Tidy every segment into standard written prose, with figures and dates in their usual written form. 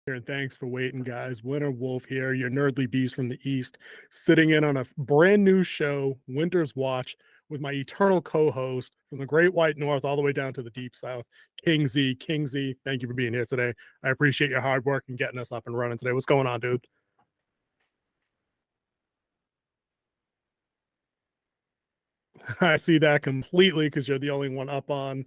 And thanks for waiting, guys. Winter Wolf here, your nerdly beast from the East, sitting in on a brand new show, Winter's Watch, with my eternal co-host from the Great White North all the way down to the Deep South, King Z. King Z, thank you for being here today. I appreciate your hard work and getting us up and running today. What's going on, dude? I see that completely because you're the only one up on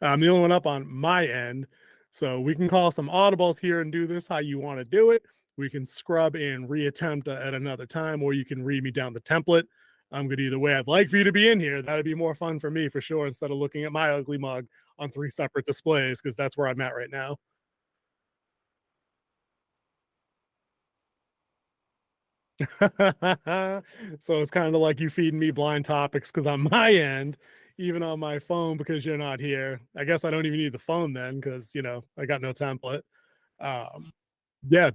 I'm the only one up on my end. So we can call some audibles here and do this how you want to do it. We can scrub and reattempt at another time, or you can read me down the template. I'm good either way. I'd like for you to be in here. That'd be more fun for me for sure, instead of looking at my ugly mug on 3 separate displays, because that's where I'm at right now. So it's kind of like you feeding me blind topics because on my end, even on my phone, because you're not here, I guess I don't even need the phone then because, I got no template. Um, yeah.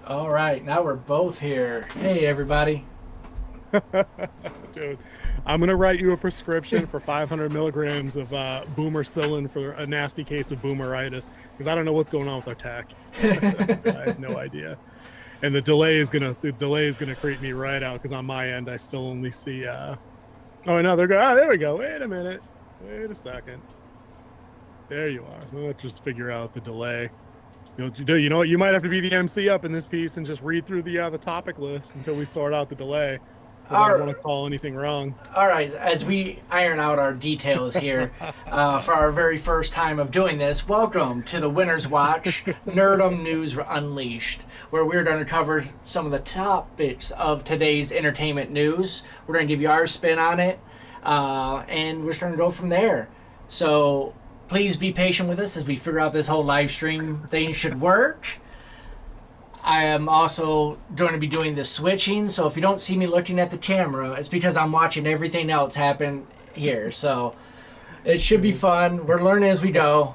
All right, now we're both here. Hey, everybody. Dude, I'm going to write you a prescription for 500 milligrams of boomercilin for a nasty case of boomeritis because I don't know what's going on with our tech. I have no idea. And the delay is gonna creep me right out because on my end I still only see oh no, they're going. Oh, there we go. Wait a minute. Wait a second. There you are. So let's just figure out the delay. You know what? You might have to be the MC up in this piece and just read through the topic list until we sort out the delay. I don't want to call anything wrong. All right, as we iron out our details here for our very first time of doing this, welcome to the Winner's Watch Nerdom News Unleashed, where we're going to cover some of the topics of today's entertainment news. We're going to give you our spin on it, and we're just going to go from there. So please be patient with us as we figure out this whole live stream thing should work. I am also going to be doing the switching, so if you don't see me looking at the camera, it's because I'm watching everything else happen here. So it should be fun. We're learning as we go.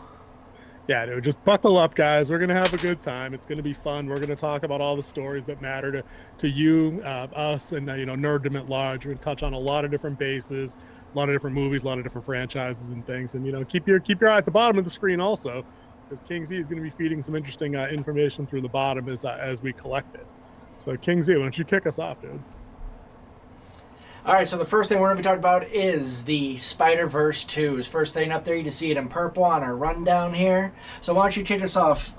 Yeah, dude, just buckle up, guys. We're going to have a good time. It's going to be fun. We're going to talk about all the stories that matter to you, us, and, nerddom at large. We're going to touch on a lot of different bases, a lot of different movies, a lot of different franchises and things. And, keep your eye at the bottom of the screen also, because King Z is going to be feeding some interesting information through the bottom as we collect it. So, King Z, why don't you kick us off, dude? All right, so the first thing we're going to be talking about is the Spider-Verse 2. It's first thing up there. You can see it in purple on our rundown here. So why don't you kick us off,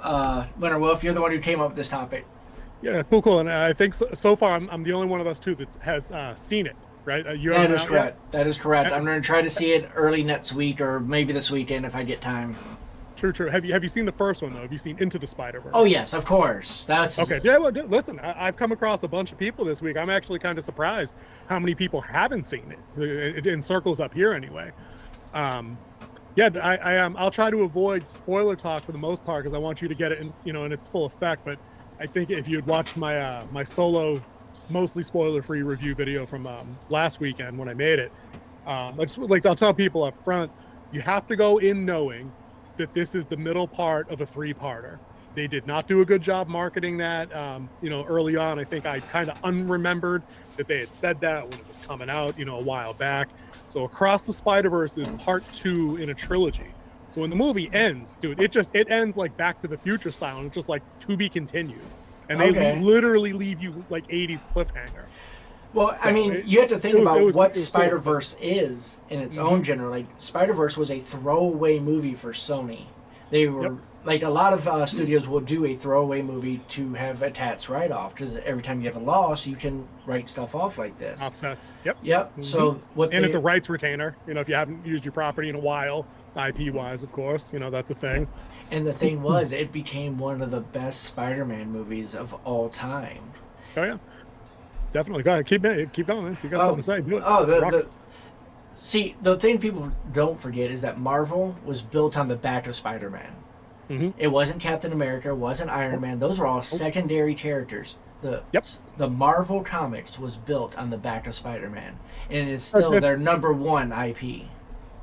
Winter Wolf? You're the one who came up with this topic. Yeah, cool. And I think so far I'm the only one of us, too, that has seen it, right? That is correct. Yet? That is correct. I'm going to try to see it early next week or maybe this weekend if I get time. True. Have you seen the first one though? Have you seen Into the Spider-Verse? Oh yes, of course. That's okay. Yeah, well, listen, I've come across a bunch of people this week. I'm actually kind of surprised how many people haven't seen it in circles up here anyway. Yeah, I am. I'll try to avoid spoiler talk for the most part because I want you to get it in its full effect. But I think if you had watched my my solo, mostly spoiler-free review video from last weekend when I made it, I'll tell people up front, you have to go in knowing that this is the middle part of a 3-parter. They did not do a good job marketing that. Early on, I think I kind of unremembered that they had said that when it was coming out, a while back. So Across the Spider-Verse is part 2 in a trilogy. So when the movie ends, dude, it ends like Back to the Future style, and it's just like to be continued. And they literally leave you like 80s cliffhanger. Well, so you have to think about what Spider-Verse is in its own genre. Like, Spider-Verse was a throwaway movie for Sony. They were, like, a lot of studios will do a throwaway movie to have a tax write-off, because every time you have a loss, you can write stuff off like this. Offsets. Yep. Mm-hmm. So it's a rights retainer. If you haven't used your property in a while, IP-wise, of course, that's a thing. And the thing was, it became one of the best Spider-Man movies of all time. Oh, yeah. Definitely. Go ahead. Keep going, man. If you got something to say, do it. See, the thing people don't forget is that Marvel was built on the back of Spider-Man. Mm-hmm. It wasn't Captain America, it wasn't Iron Man. Those were all secondary characters. The Marvel Comics was built on the back of Spider-Man, and it is still their number one IP.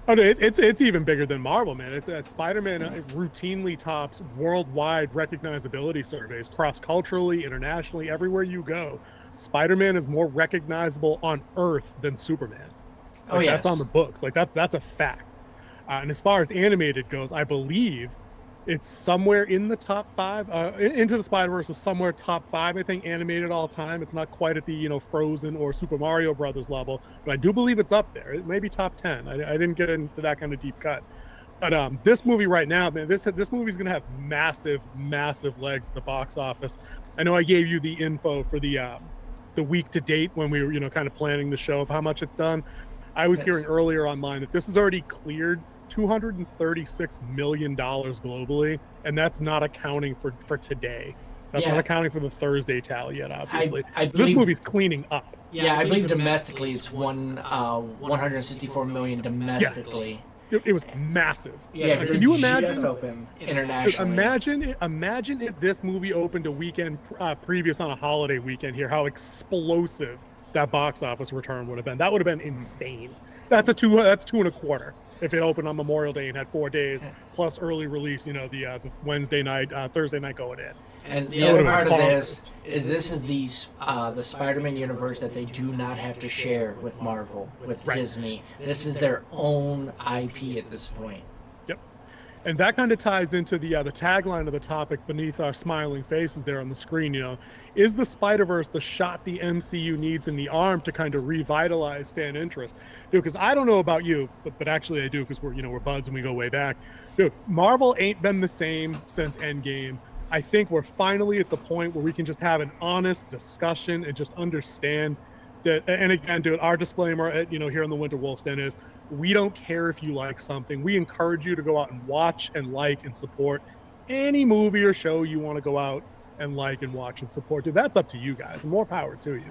Oh, no, it's even bigger than Marvel, man. It's Spider-Man routinely tops worldwide recognizability surveys, cross-culturally, internationally, everywhere you go. Spider-Man is more recognizable on Earth than Superman. Oh, yes. That's on the books. Like that's a fact. And as far as animated goes, I believe it's somewhere in the top 5. Into the Spider-Verse is somewhere top 5, I think, animated all time. It's not quite at the Frozen or Super Mario Brothers level, but I do believe it's up there. It may be top 10. I didn't get into that kind of deep cut. But this movie right now, man, this movie's gonna have massive legs at the box office. I know I gave you the info for the week to date when we were kind of planning the show of how much it's done. I was hearing earlier online that this has already cleared $236 million globally, and that's not accounting for today. That's not accounting for the Thursday tally yet, obviously. I so this movie's cleaning up. Yeah, I believe domestically it's 164 million domestically. It was massive. Yeah, can you imagine? Just open internationally. Imagine if this movie opened a weekend previous on a holiday weekend here. How explosive that box office return would have been. That would have been insane. That's two and a quarter. If it opened on Memorial Day and had 4 days plus early release, the Wednesday night, Thursday night going in. And the other part of this is the Spider-Man universe that they do not have to share with Marvel, with Disney. This is their own IP at this point. Yep. And that kind of ties into the tagline of the topic beneath our smiling faces there on the screen. Is the Spider-Verse the shot the MCU needs in the arm to kind of revitalize fan interest? Dude, because I don't know about you, but actually I do, because we're buds and we go way back. Dude, Marvel ain't been the same since Endgame. I think we're finally at the point where we can just have an honest discussion and just understand that. And again, dude, our disclaimer at, here in the Winter Wolf's Den is we don't care if you like something. We encourage you to go out and watch and like and support any movie or show you want to go out and like and watch and support. Dude, that's up to you guys. More power to you.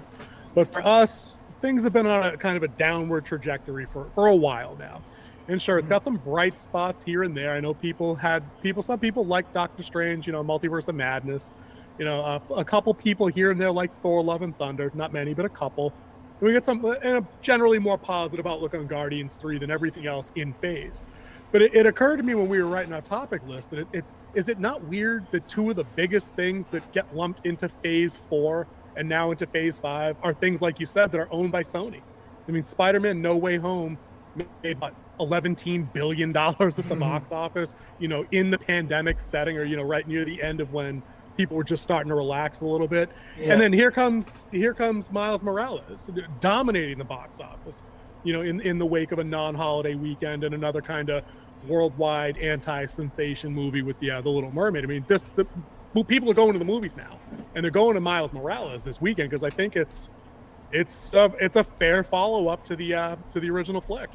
But for us, things have been on a kind of a downward trajectory for a while now. And sure, it's got some bright spots here and there. I know some people like Doctor Strange, Multiverse of Madness. A couple people here and there like Thor: Love and Thunder. Not many, but a couple. And we get and a generally more positive outlook on Guardians 3 than everything else in Phase. But it occurred to me when we were writing our topic list that is it not weird that 2 of the biggest things that get lumped into Phase 4 and now into Phase 5 are things, like you said, that are owned by Sony? I mean, Spider-Man No Way Home made about $11 billion at the box office, in the pandemic setting, or right near the end of when people were just starting to relax a little bit. Yeah. And then here comes Miles Morales dominating the box office, in the wake of a non-holiday weekend and another kind of worldwide anti-sensation movie with the Little Mermaid. I mean, people are going to the movies now, and they're going to Miles Morales this weekend because I think it's a fair follow-up to the original flick.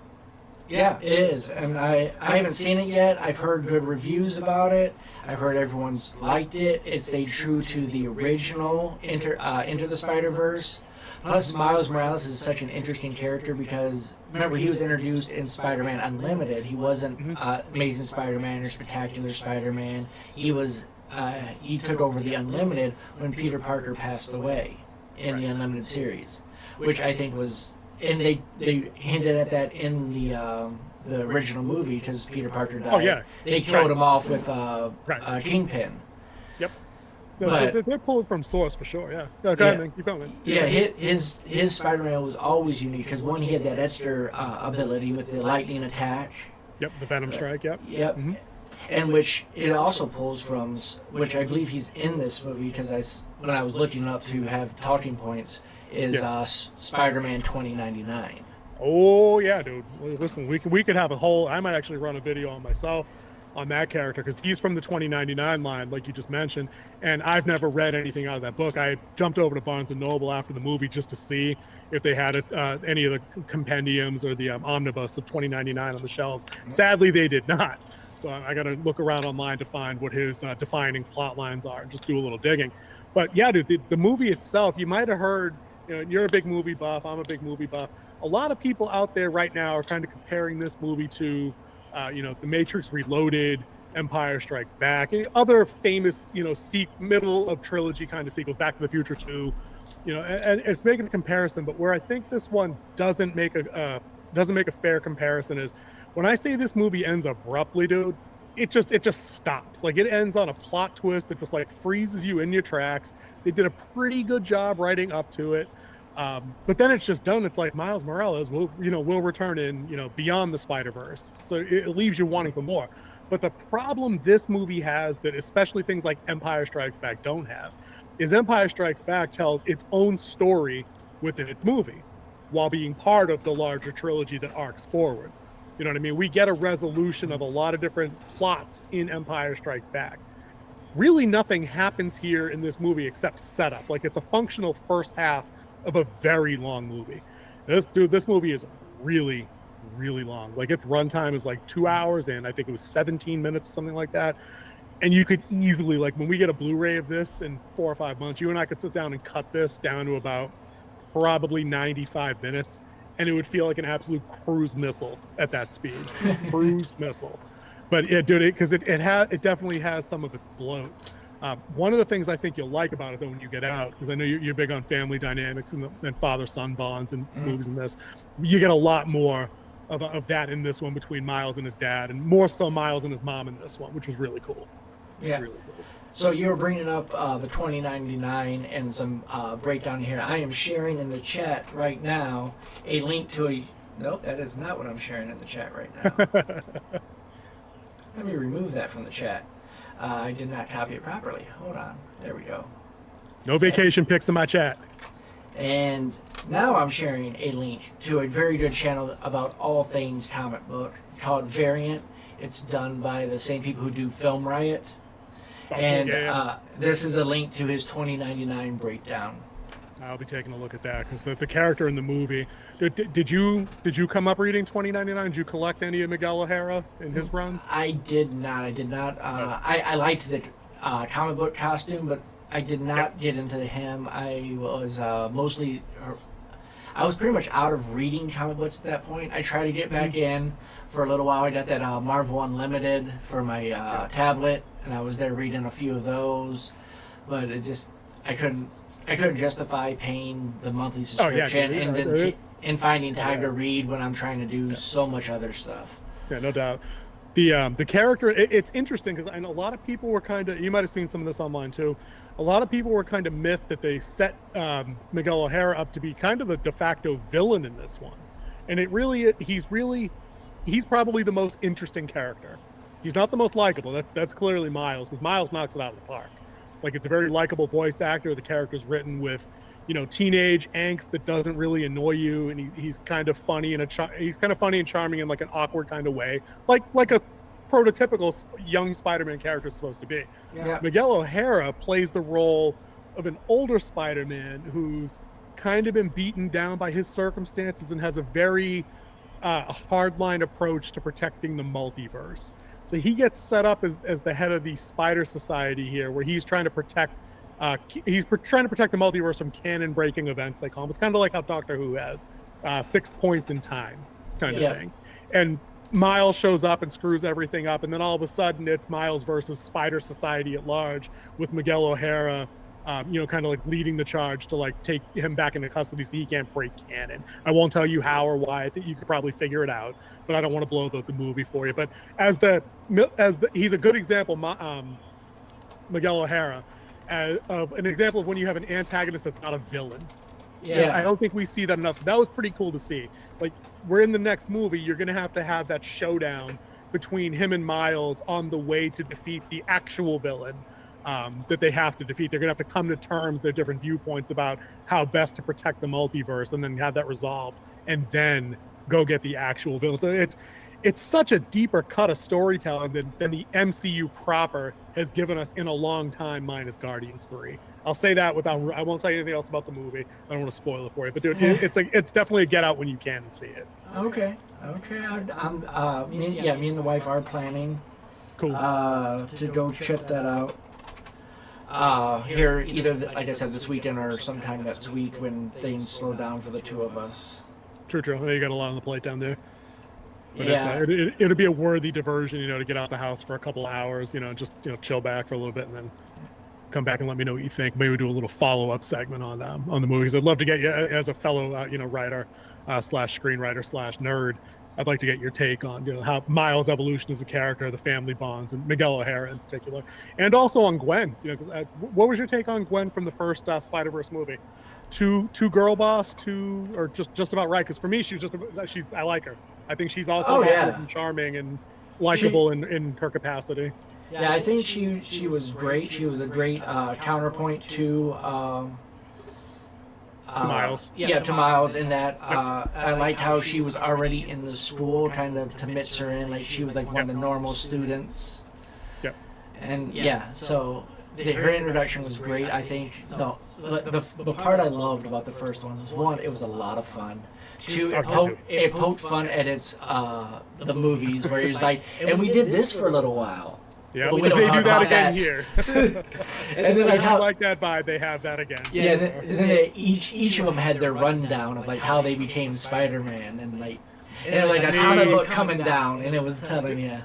Yeah, it is, and I haven't seen it yet. I've heard good reviews about it. I've heard everyone's liked it. It stayed true to the original Into the Spider-Verse. Plus, Miles Morales is such an interesting character because, remember, he was introduced in Spider-Man Unlimited. He wasn't Amazing Spider-Man or Spectacular Spider-Man. He took over the Unlimited when Peter Parker passed away in the Unlimited series, which I think was... And they hinted at that in the original movie because Peter Parker died. Oh, yeah. They killed him off with Kingpin. Yep. No, but, they're pulling from source for sure, yeah. Go ahead, man. Keep going. Yeah, his Spider-Man was always unique because, one, he had that extra ability with the lightning attack. Yep, the Venom Strike, yep. Yep. Mm-hmm. And which it also pulls from, which I believe he's in this movie because when I was looking up to have talking points, is Spider-Man 2099. Oh yeah, dude. Listen, we could have a whole. I might actually run a video on myself on that character because he's from the 2099 line, like you just mentioned, and I've never read anything out of that book. I jumped over to Barnes and Noble after the movie just to see if they had any of the compendiums or the omnibus of 2099 on the shelves. Sadly, they did not. So I got to look around online to find what his defining plot lines are and just do a little digging. But yeah, dude, the movie itself, you might have heard. You're a big movie buff. I'm a big movie buff. A lot of people out there right now are kind of comparing this movie to, The Matrix Reloaded, Empire Strikes Back, and other famous, middle of trilogy kind of sequels, Back to the Future 2, and it's making a comparison. But where I think this one doesn't make a fair comparison is when I say this movie ends abruptly, dude. it just stops. Like, it ends on a plot twist that just like freezes you in your tracks. They did a pretty good job writing up to it. But then it's just done. It's like Miles Morales will return in, Beyond the Spider-Verse. So it leaves you wanting for more. But the problem this movie has, that especially things like Empire Strikes Back don't have, is Empire Strikes Back tells its own story within its movie, while being part of the larger trilogy that arcs forward. You know what I mean? We get a resolution of a lot of different plots in Empire Strikes Back. Really nothing happens here in this movie except setup. Like, it's a functional first half of a very long movie. This movie is really, really long. Like, its runtime is like 2 hours, and I think it was 17 minutes, something like that. And you could easily, like, when we get a Blu-ray of this in 4 or 5 months, you and I could sit down and cut this down to about probably 95 minutes, and it would feel like an absolute cruise missile at that speed. Cruise missile. But it definitely has some of its bloat. One of the things I think you'll like about it, though, when you get out, because I know you're big on family dynamics and father-son bonds and movies in this, you get a lot more of that in this one between Miles and his dad, and more so Miles and his mom in this one, which was really cool. Yeah. Really cool. So you were bringing up the 2099 and some breakdown here. I am sharing in the chat right now a link to a... Nope, that is not what I'm sharing in the chat right now. Let me remove that from the chat. I did not copy it properly. Hold on. There we go. No vacation pics in my chat. And now I'm sharing a link to a very good channel about all things comic book. It's called Variant. It's done by the same people who do Film Riot. And this is a link to his 2099 breakdown. I'll be taking a look at that, because the character in the movie. Did you come up reading 2099? Did you collect any of Miguel O'Hara in his run? I did not. I liked the comic book costume, but I did not get into him. I was I was pretty much out of reading comic books at that point. I tried to get back in for a little while. I got that Marvel Unlimited for my tablet, and I was there reading a few of those, but I couldn't justify paying the monthly subscription and finding time to read when I'm trying to do so much other stuff. Yeah, no doubt. The character, it's interesting, because I know a lot of people were kind of, you might have seen some of this online too, a lot of people were kind of miffed that they set Miguel O'Hara up to be kind of the de facto villain in this one. And he's probably the most interesting character. He's not the most likable. That's clearly Miles, because Miles knocks it out of the park. Like, it's a very likable voice actor. The character's written with, teenage angst that doesn't really annoy you, and he's kind of funny and charming in like an awkward kind of way, like a prototypical young Spider-Man character is supposed to be. Yeah. Miguel O'Hara plays the role of an older Spider-Man who's kind of been beaten down by his circumstances and has a very hardline approach to protecting the multiverse. So he gets set up as the head of the Spider Society here, where he's trying to protect the multiverse from canon-breaking events, they call them. It's kind of like how Doctor Who has fixed points in time kind of thing. And Miles shows up and screws everything up, and then all of a sudden it's Miles versus Spider Society at large, with Miguel O'Hara kind of like leading the charge to like take him back into custody so he can't break canon. I won't tell you how or why. I think you could probably figure it out, but I don't want to blow the movie for you. But he's a good example, Miguel O'Hara, of an example of when you have an antagonist that's not a villain. Yeah, I don't think we see that enough. So that was pretty cool to see. Like, we're in the next movie, you're going to have that showdown between him and Miles on the way to defeat the actual villain that they have to defeat. They're going to have to come to terms, their different viewpoints about how best to protect the multiverse, and then have that resolved, and then go get the actual villain. So it's such a deeper cut of storytelling than the MCU proper has given us in a long time, minus Guardians 3. I'll say that I won't tell you anything else about the movie. I don't want to spoil it for you, but dude, it's definitely a get out when you can and see it. Okay. Me and the wife are planning to go check that out. Here, either, like I said, this weekend or sometime next week when things slow down for the two of us. True. You got a lot on the plate down there. But yeah. It'll be a worthy diversion, to get out the house for a couple hours, just chill back for a little bit, and then come back and let me know what you think. Maybe do a little follow-up segment on the movies. I'd love to get you as a fellow, writer / screenwriter / nerd. I'd like to get your take on how Miles' evolution as a character, the family bonds, and Miguel O'Hara in particular, and also on Gwen. What was your take on Gwen from the first Spider-Verse movie? Two girl boss, or just about right? Because for me, I like her. I think she's also and charming and likable in her capacity. Yeah, I think she was great. She was a great counterpoint to. To Miles. To Miles in that I liked how she was already in the school, kind of to mix her in, like she was like one of the normal students. Yep. And so her introduction was great. I think the part I loved about the first one was, one, it was a lot of fun. Two, it poked fun at its the movies where it's like, and we did this for a little while. Yeah, but we don't they do that that. again here. And then I like that vibe. They have that again. Yeah, and then each of them had their rundown of like how they became Spider-Man and like a comic book coming down, and it was telling you.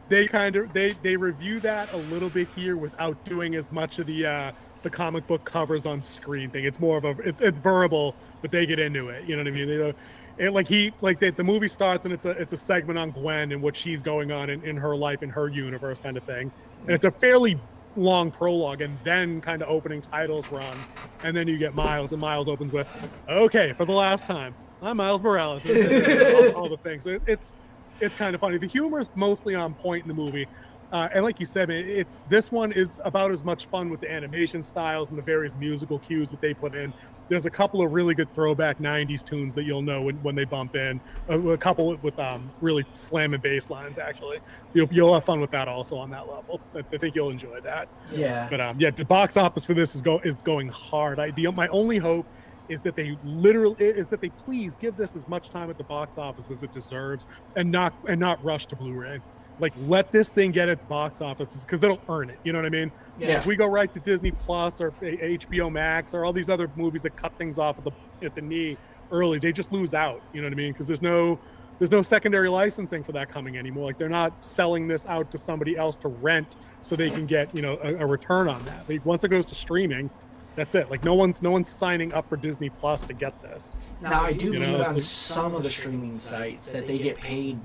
They review that a little bit here without doing as much of the comic book covers on screen thing. It's more of it's verbal, but they get into it. You know what I mean? The movie starts and it's a segment on Gwen and what she's going on in her life, in her universe, kind of thing. And it's a fairly long prologue, and then kind of opening titles run, and then you get Miles, and Miles opens with, "Okay, for the last time, I'm Miles Morales." all the things. It's kind of funny. The humor is mostly on point in the movie. And like you said, this one is about as much fun with the animation styles and the various musical cues that they put in. There's a couple of really good throwback 90s tunes that you'll know when they bump in. A couple with really slamming bass lines, actually. You'll have fun with that also on that level. I think you'll enjoy that. Yeah. But the box office for this is going hard. My only hope is that they please give this as much time at the box office as it deserves, and not rush to Blu-ray. Like, let this thing get its box office, because it'll earn it. You know what I mean? Yeah. If we go right to Disney Plus or HBO Max or all these other movies that cut things off at the knee early, they just lose out. You know what I mean? Because there's no secondary licensing for that coming anymore. Like, they're not selling this out to somebody else to rent so they can get a return on that. Like, once it goes to streaming, that's it. Like, no one's signing up for Disney Plus to get this. Now I do believe on some of the streaming sites that they get paid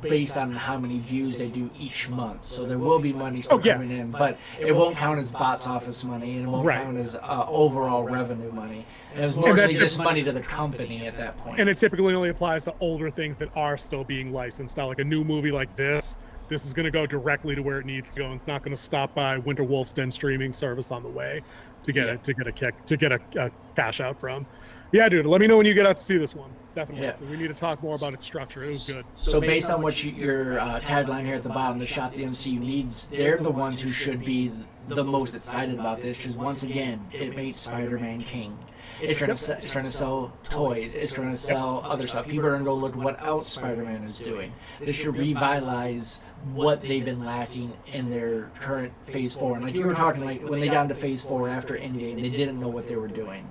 based on how many views they do each month. So there will be money still coming in, but it won't count as box office money, and it won't count as overall revenue money. And it was mostly just money to the company at that point. And it typically only applies to older things that are still being licensed. Now, like a new movie like this is going to go directly to where it needs to go. And it's not going to stop by Winter Wolf's Den streaming service on the way to get a cash out from. Yeah, dude. Let me know when you get out to see this one. Definitely. Yeah. We need to talk more about its structure. It was good. So based on what your tagline here at the bottom, the shot the MCU needs, they're the ones who should be the most excited about this, because once again, it made Spider-Man king. It's trying to sell toys. It's trying to sell other stuff. People are going to go look what else Spider-Man is doing. This should revitalize what they've been lacking in their current Phase 4. And like you were talking, like when they got into Phase 4 after Endgame, they didn't know what they were doing.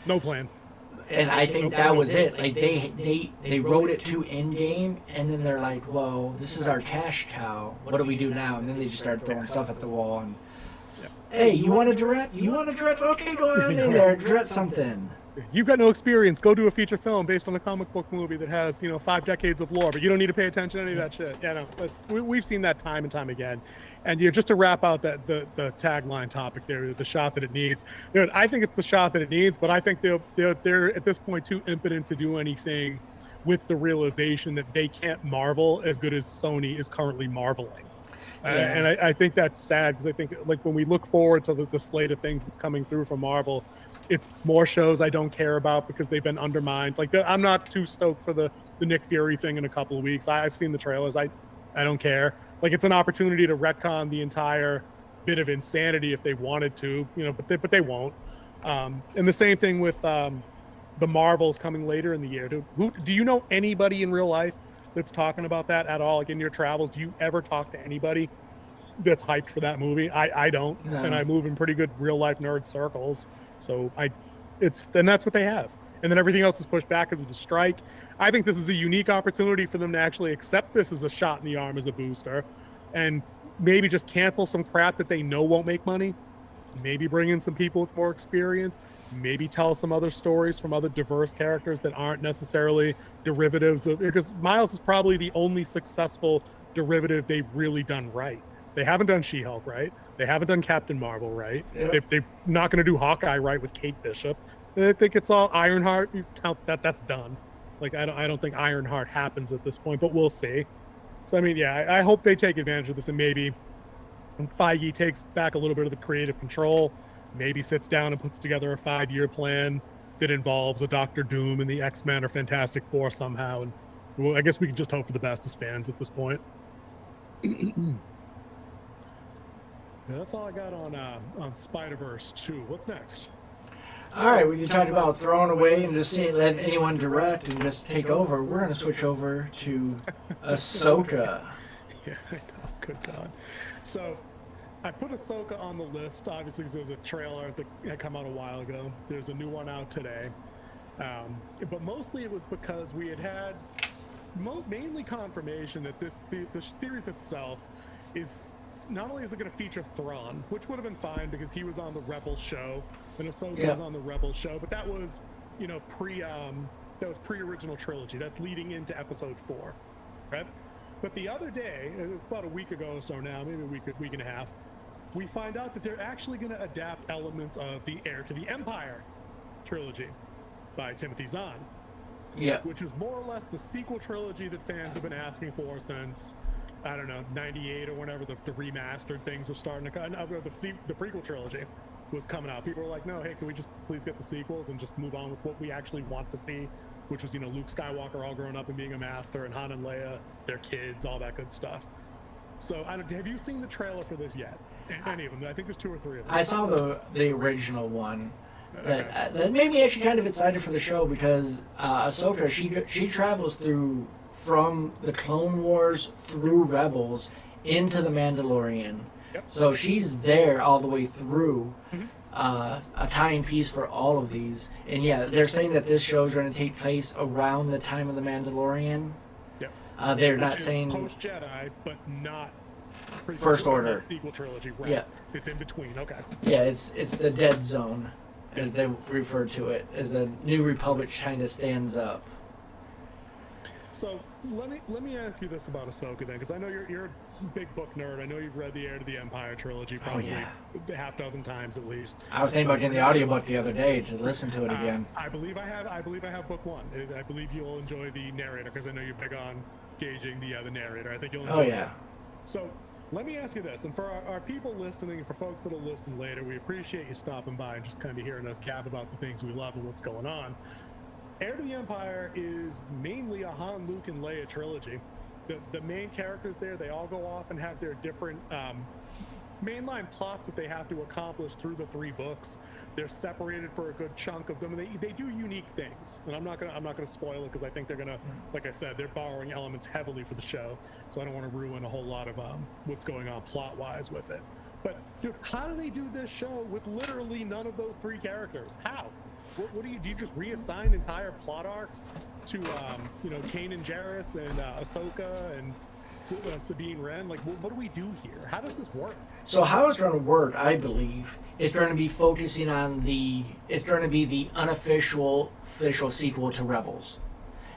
No plan. And I think that was it. Like they wrote it to Endgame, and then they're like, "Well, this is our cash cow. What do we do now?" And then they just started throwing stuff at the wall. And hey, you want to direct? Okay, go on in there, direct something. You've got no experience. Go do a feature film based on a comic book movie that has 5 decades of lore, but you don't need to pay attention to any of that shit. Yeah, no, but we've seen that time and time again. And just to wrap out the tagline topic there, the shot that it needs. I think it's the shot that it needs, but I think they're at this point too impotent to do anything with the realization that they can't Marvel as good as Sony is currently marveling. And I think that's sad, because I think, like, when we look forward to the slate of things that's coming through from Marvel, it's more shows I don't care about because they've been undermined. Like, I'm not too stoked for the Nick Fury thing in a couple of weeks. I've seen the trailers. I don't care. Like, it's an opportunity to retcon the entire bit of insanity if they wanted to, but they won't. And the same thing with the Marvels coming later in the year. Do you know anybody in real life that's talking about that at all? Like, in your travels, do you ever talk to anybody that's hyped for that movie? I don't, no. And I move in pretty good real life nerd circles. So then that's what they have. And then everything else is pushed back because of the strike. I think this is a unique opportunity for them to actually accept this as a shot in the arm, as a booster, and maybe just cancel some crap that they know won't make money, maybe bring in some people with more experience, maybe tell some other stories from other diverse characters that aren't necessarily derivatives of, because Miles is probably the only successful derivative they've really done right. They haven't done She-Hulk right. They haven't done Captain Marvel right. Yep. They're not going to do Hawkeye right with Kate Bishop. And I think it's all Ironheart. You count that, that's done. Like I don't think Ironheart happens at this point, but we'll see. So I mean, yeah, I hope they take advantage of this, and maybe Feige takes back a little bit of the creative control, maybe sits down and puts together a 5-year plan that involves a Doctor Doom and the X-Men or Fantastic Four somehow. And well, I guess we can just hope for the best as fans at this point. Yeah, that's all I got on Spider-Verse 2. What's next? All right, we talked about throwing away and just letting anyone direct and just take over. We're going to switch over to Ahsoka. Yeah, I know. Good God. So I put Ahsoka on the list, obviously, because there's a trailer that had come out a while ago. There's a new one out today. But mostly it was because we had mainly confirmation that the series itself is, not only is it going to feature Thrawn, which would have been fine because he was on the Rebel show, and Ahsoka was on the Rebel show, but that was, pre-original trilogy. That's leading into Episode 4, right? But the other day, about a week ago or so now, maybe a week and a half, we find out that they're actually going to adapt elements of the Heir to the Empire trilogy by Timothy Zahn. Yeah. Which is more or less the sequel trilogy that fans have been asking for since, I don't know, 98 or whenever the remastered things were starting to come. The prequel trilogy was coming out. People were like, no, hey, can we just please get the sequels and just move on with what we actually want to see, which was, Luke Skywalker all grown up and being a master, and Han and Leia, their kids, all that good stuff. So, have you seen the trailer for this yet? Any of them? I think there's 2 or 3 of them. I saw the original one. That made me actually kind of excited for the show because Ahsoka, she travels from the Clone Wars through Rebels into the Mandalorian. Yep. So she's there all the way through, Mm-hmm. a tying piece for all of these. And yeah, they're saying that this show is going to take place around the time of the Mandalorian. Yep. They're not saying post Jedi, but not First Order sequel trilogy. Right. Yeah. It's in between. Okay. Yeah, it's the dead zone, as they refer to it, as the New Republic kind of stands up. So let me ask you this about Ahsoka then, because I know you're a big book nerd. I know you've read the Heir to the Empire trilogy probably a half dozen times at least. I was thinking about getting the audiobook the other day to listen to it again. I believe I have book 1. I believe you'll enjoy the narrator because I know you're big on gauging the narrator. I think you'll enjoy it. So let me ask you this, and for our people listening, for folks that'll listen later, we appreciate you stopping by and just kind of hearing us gab about the things we love and what's going on. Heir to the Empire is mainly a Han, Luke, and Leia trilogy. The main characters there, they all go off and have their different mainline plots that they have to accomplish through the 3 books. They're separated for a good chunk of them, and they do unique things. And I'm not gonna spoil it because I think they're gonna, like I said, they're borrowing elements heavily for the show. So I don't want to ruin a whole lot of what's going on plot wise with it. But dude, how do they do this show with literally none of those 3 characters? How? What do you just reassign entire plot arcs to Kanan Jarrus and Ahsoka and Sabine Wren? Like, what do we do here? How does this work? So how it's going to work, I believe, is going to be focusing on it's going to be the official sequel to Rebels.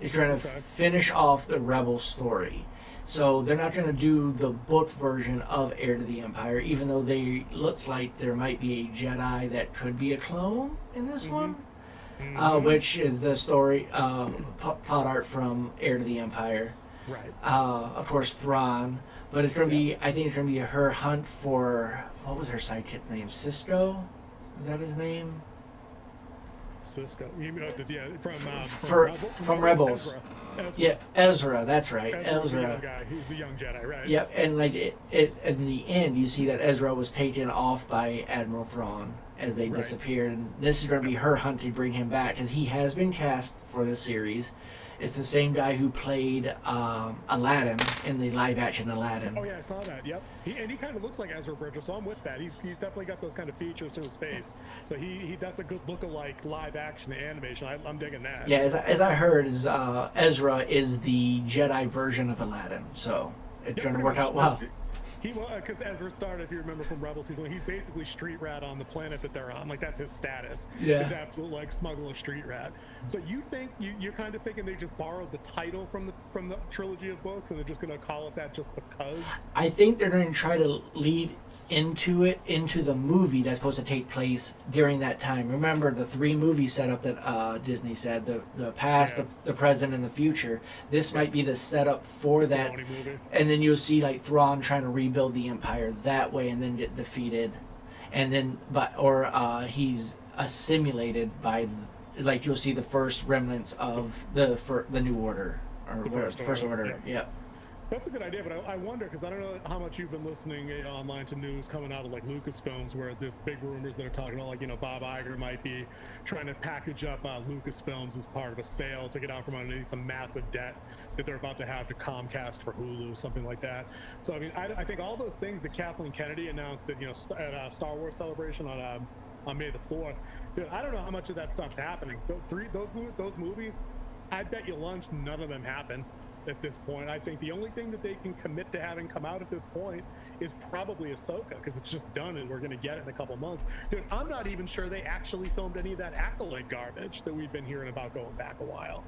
It's going to finish off the Rebel story. So they're not going to do the book version of Heir to the Empire, even though they look like there might be a Jedi that could be a clone in this one, which is the story plot art from Heir to the Empire. Right. Of course, Thrawn, but it's going to be, I think it's going to be her hunt for, what was her sidekick's name? Cisco? Is that his name? Cisco. From Rebels. Ezra. Yeah, Ezra. That's right. Ezra. The young guy. He's the young Jedi, right? Yep, and like in the end, you see that Ezra was taken off by Admiral Thrawn as they disappeared, and this is going to be her hunt to bring him back because he has been cast for this series. It's the same guy who played Aladdin in the live-action Aladdin. Oh yeah, I saw that. Yep. He kind of looks like Ezra Bridger, so I'm with that. He's definitely got those kind of features to his face. So he that's a good look-alike live-action animation. I'm digging that. Yeah, as I heard, Ezra is the Jedi version of Aladdin, so it's going to work out well. He because Ezra started, if you remember from Rebel season, he's basically street rat on the planet that they're on. Like that's his status. Yeah. He's absolute like smuggler street rat. So you think you're kind of thinking they just borrowed the title from the trilogy of books and they're just gonna call it that just because? I think they're going to try to lead into the movie that's supposed to take place during that time. Remember the 3 movie setup that Disney said, the past, the present, and the future. This might be the setup for that, and then you'll see like Thrawn trying to rebuild the Empire that way, and then get defeated, and then he's assimilated by, like you'll see the first remnants of the New Order or First Order. Yeah. That's a good idea, but I wonder, because I don't know how much you've been listening online to news coming out of like Lucasfilms, where there's big rumors that are talking about like, Bob Iger might be trying to package up Lucasfilms as part of a sale to get out from underneath some massive debt that they're about to have to Comcast for Hulu, something like that. So I mean, I think all those things that Kathleen Kennedy announced at at Star Wars Celebration on May the 4th, dude, I don't know how much of that stuff's happening. Those movies, I bet you lunch none of them happen at this point. I think the only thing that they can commit to having come out at this point is probably Ahsoka, because it's just done and we're going to get it in a couple months. Dude, I'm not even sure they actually filmed any of that Acolyte garbage that we've been hearing about going back a while.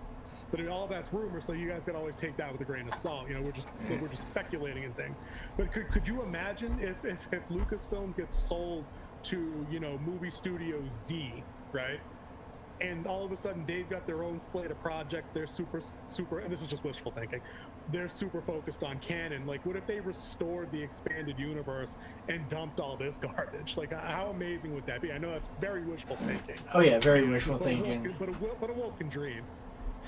But all that's rumor, so you guys can always take that with a grain of salt. We're just speculating in things. But could you imagine if Lucasfilm gets sold to movie studio Z, right? And all of a sudden they've got their own slate of projects. They're super, and this is just wishful thinking, they're super focused on canon. Like, what if they restored the expanded universe and dumped all this garbage? Like, how amazing would that be? I know that's very wishful thinking. Oh yeah, very wishful thinking. But a wolf can dream.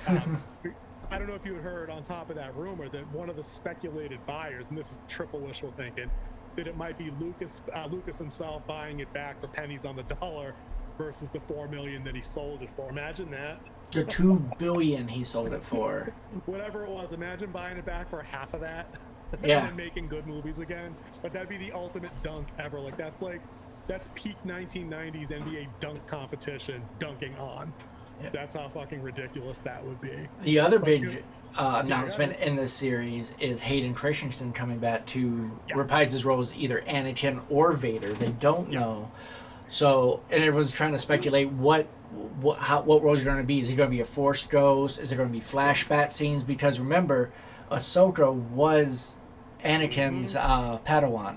I don't know if you had heard on top of that rumor that one of the speculated buyers, and this is triple wishful thinking, that it might be Lucas himself buying it back for pennies on the dollar versus the $4 million that he sold it for. Imagine that. The $2 billion he sold it for. Whatever it was, imagine buying it back for half of that. Yeah. And making good movies again. But that'd be the ultimate dunk ever. That's peak 1990s NBA dunk competition dunking on. Yeah. That's how fucking ridiculous that would be. The other big announcement in this series is Hayden Christensen coming back to reprise his role as either Anakin or Vader. They don't know. So, and everyone's trying to speculate what role he's going to be. Is he going to be a Force ghost? Is there going to be flashback scenes? Because remember, Ahsoka was Anakin's Padawan.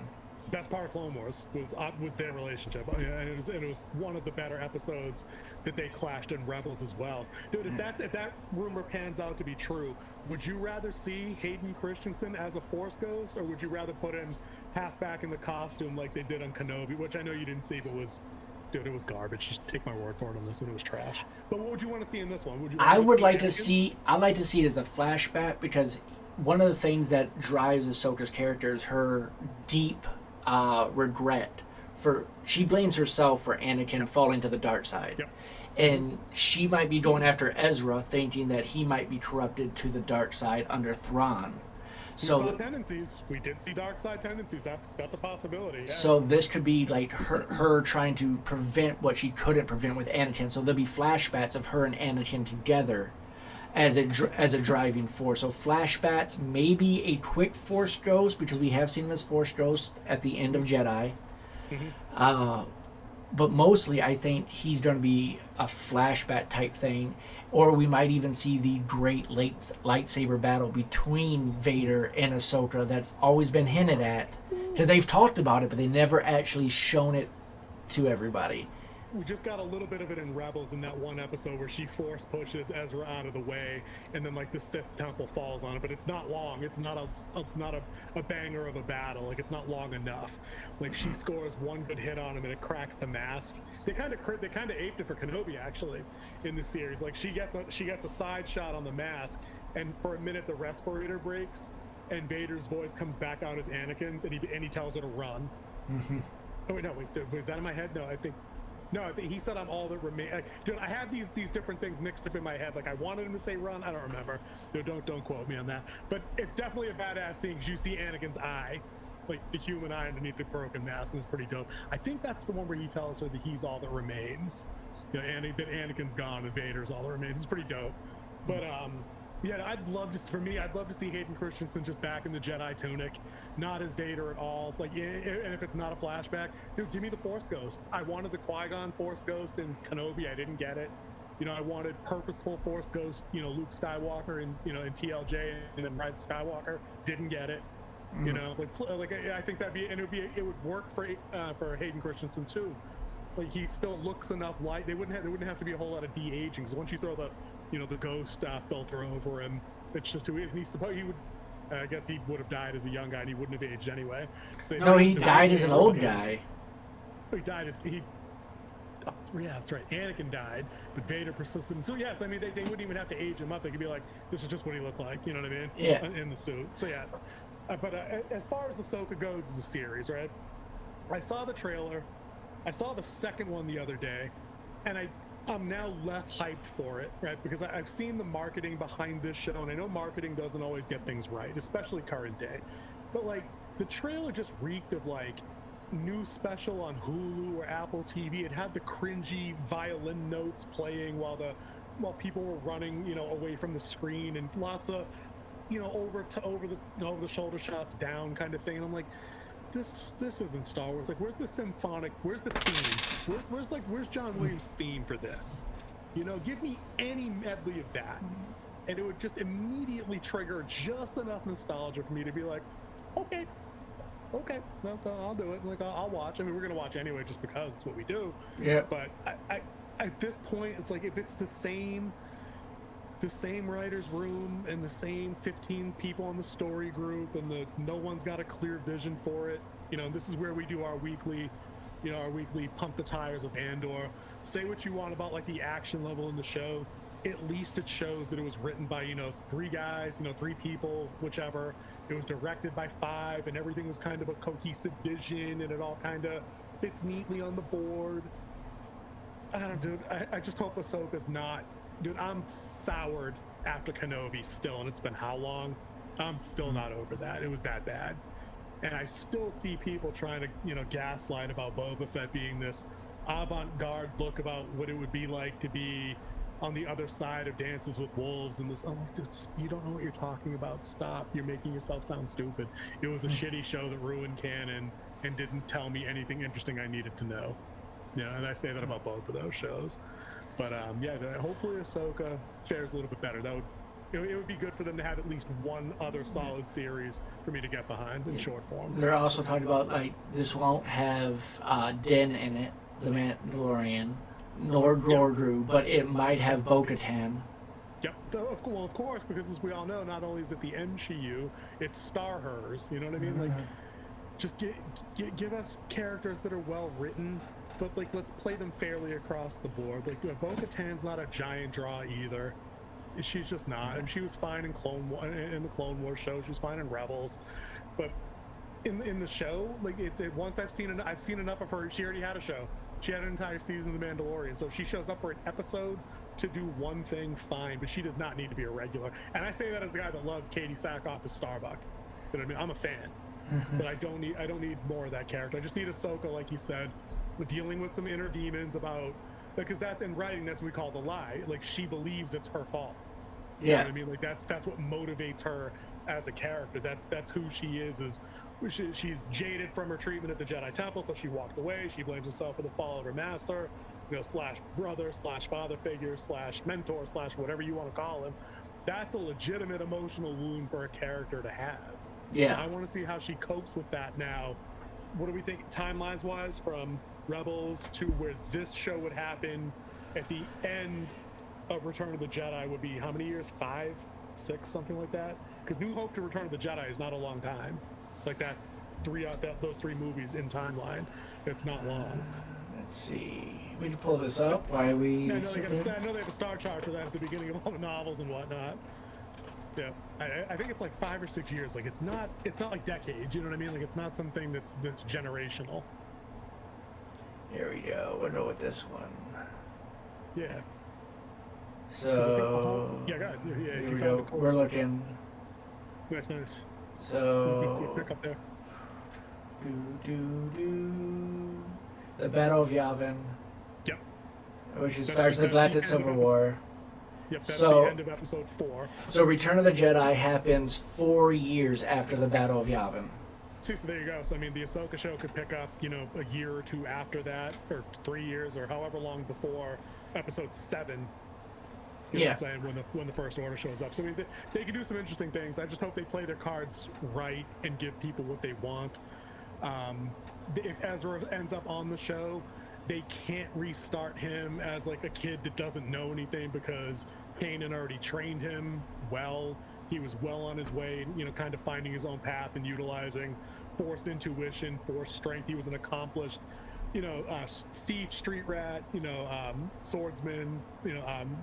Best part of Clone Wars was their relationship, and it was one of the better episodes that they clashed in Rebels as well. Dude, if that rumor pans out to be true, would you rather see Hayden Christensen as a Force ghost, or would you rather put him half back in the costume like they did on Kenobi, which I know you didn't see, but it was garbage. Just take my word for it on this one. It was trash. But what would you want to see in this one? I'd like to see it as a flashback, because one of the things that drives Ahsoka's character is her deep regret she blames herself for Anakin falling to the dark side. Yep. And she might be going after Ezra, thinking that he might be corrupted to the dark side under Thrawn. So we saw tendencies. We did see dark side tendencies. That's a possibility. Yeah. So this could be like her trying to prevent what she couldn't prevent with Anakin. So there'll be flashbacks of her and Anakin together as a driving force. So flashbacks, maybe a quick Force ghost, because we have seen him as Force ghost at the end of Jedi. Mm-hmm. But mostly I think he's going to be a flashback type thing, or we might even see the great lightsaber battle between Vader and Ahsoka that's always been hinted at, because they've talked about it, but they never actually shown it to everybody. We just got a little bit of it in Rebels in that one episode where she force pushes Ezra out of the way, and then like the Sith temple falls on it. But it's not long. It's not a banger of a battle. Like, it's not long enough. Like, she scores one good hit on him and it cracks the mask. They kind of aped it for Kenobi actually in the series. Like, she gets a side shot on the mask, and for a minute the respirator breaks, and Vader's voice comes back out as Anakin's, and he tells her to run. Mm-hmm. Oh wait, no, was that in my head? No, I think he said I'm all that remain. Dude, I had these different things mixed up in my head. Like, I wanted him to say run. I don't remember. Dude, don't quote me on that. But it's definitely a badass scene, because you see Anakin's eye, like the human eye underneath the broken mask, and it's pretty dope. I think that's the one where he tells her that he's all that remains. That Anakin's gone and Vader's all that remains. It's pretty dope. But Yeah, I'd love to see Hayden Christensen just back in the Jedi tunic, not as Vader at all. Like, and if it's not a flashback, dude, give me the Force Ghost. I wanted the Qui-Gon Force Ghost in Kenobi. I didn't get it. I wanted purposeful Force Ghost. Luke Skywalker in in TLJ and then Rise of Skywalker. Didn't get it. Like I think it would work for Hayden Christensen too. Like he still looks enough like there wouldn't have to be a whole lot of de-aging. So once you throw the the ghost filter over him, it's just who he is. And he would, I guess he would have died as a young guy, and he wouldn't have aged anyway. So no, he died as an old guy. He died as he. Oh, yeah, that's right. Anakin died, but Vader persisted. So yes, I mean they wouldn't even have to age him up. They could be like, this is just what he looked like. You know what I mean? Yeah. In the suit. So yeah. But as far as Ahsoka goes as a series, right? I saw the trailer. I saw the second one the other day, and I'm now less hyped for it, right? Because I've seen the marketing behind this show, and I know marketing doesn't always get things right, especially current day. But like the trailer just reeked of like new special on Hulu or Apple TV. It had the cringy violin notes playing while people were running, away from the screen, and lots of, over the shoulder shots down kind of thing. And I'm like, this isn't Star Wars. Like, where's the symphonic? Where's the theme? Where's John Williams' theme for this? Give me any medley of that, and it would just immediately trigger just enough nostalgia for me to be like, okay, well, I'll do it. Like, I'll watch. I mean, we're gonna watch anyway, just because it's what we do. Yeah. But I at this point, it's like if it's the same writer's room and the same 15 people in the story group, and no one's got a clear vision for it. This is where we do our weekly pump the tires of Andor. Say what you want about like the action level in the show. At least it shows that it was written by, 3 guys, 3 people, whichever. It was directed by 5, and everything was kind of a cohesive vision, and it all kind of fits neatly on the board. I don't know, dude. I just hope Ahsoka's not. Dude, I'm soured after Kenobi still, and it's been how long? I'm still not over that. It was that bad. And I still see people trying to, gaslight about Boba Fett being this avant-garde look about what it would be like to be on the other side of Dances with Wolves, and this. I'm like, dude, you don't know what you're talking about. Stop. You're making yourself sound stupid. It was a shitty show that ruined canon and didn't tell me anything interesting I needed to know. And I say that about both of those shows. But hopefully Ahsoka fares a little bit better. That would, it would be good for them to have at least one other solid series for me to get behind in short form. They're also talking about like this won't have Din in it, the Mandalorian, nor Grogu, but it might have Bo-Katan. Yep. Well, of course, because as we all know, not only is it the MCU, it's Star Hers. You know what I mean? Like, just give us characters that are well written. But like, let's play them fairly across the board. Like, Bo-Katan's not a giant draw either. She's just not. And she was fine in the Clone Wars show. She was fine in Rebels. But in the show, like, once I've seen enough of her. She already had a show. She had an entire season of The Mandalorian. So if she shows up for an episode to do one thing, fine. But she does not need to be a regular. And I say that as a guy that loves Katie Sackhoff as Starbuck. You know what I mean? I'm a fan. But I don't need more of that character. I just need Ahsoka, like you said, dealing with some inner demons about, because that's in writing, that's what we call the lie. Like, she believes it's her fault. You know what I mean? Like, that's what motivates her as a character. That's who she is she's jaded from her treatment at the Jedi Temple, so she walked away. She blames herself for the fall of her master, slash brother, slash father figure, slash mentor, slash whatever you want to call him. That's a legitimate emotional wound for a character to have. Yeah. So I want to see how she copes with that now. What do we think timelines wise from Rebels to where this show would happen at the end of Return of the Jedi would be how many years? 5, 6, something like that? Because New Hope to Return of the Jedi is not a long time. Like those 3 movies in timeline, it's not long. Let's see. We can pull this up. Why are we? I know they have a star chart for that at the beginning of all the novels and whatnot. Yeah, I think it's like 5 or 6 years. Like, it's not like decades. You know what I mean? Like, it's not something that's generational. Here we go. Wonder what this one. Yeah. So. Yeah, go ahead. Yeah, here we go. We're looking. Nice. So. Pick up there. The Battle of Yavin. Yep. Which starts the Galactic Civil War. Yep, that's So- the end of episode 4. So Return of the Jedi happens 4 years after the Battle of Yavin. See, so there you go. So I mean, the Ahsoka show could pick up, a year or 2 after that, or 3 years, or however long before episode 7. You know what I'm saying, when the First Order shows up. So I mean, they can do some interesting things. I just hope they play their cards right and give people what they want. If Ezra ends up on the show, they can't restart him as like a kid that doesn't know anything, because Kanan already trained him well. He was well on his way, kind of finding his own path and utilizing Force intuition, Force strength. He was an accomplished, thief, street rat, swordsman,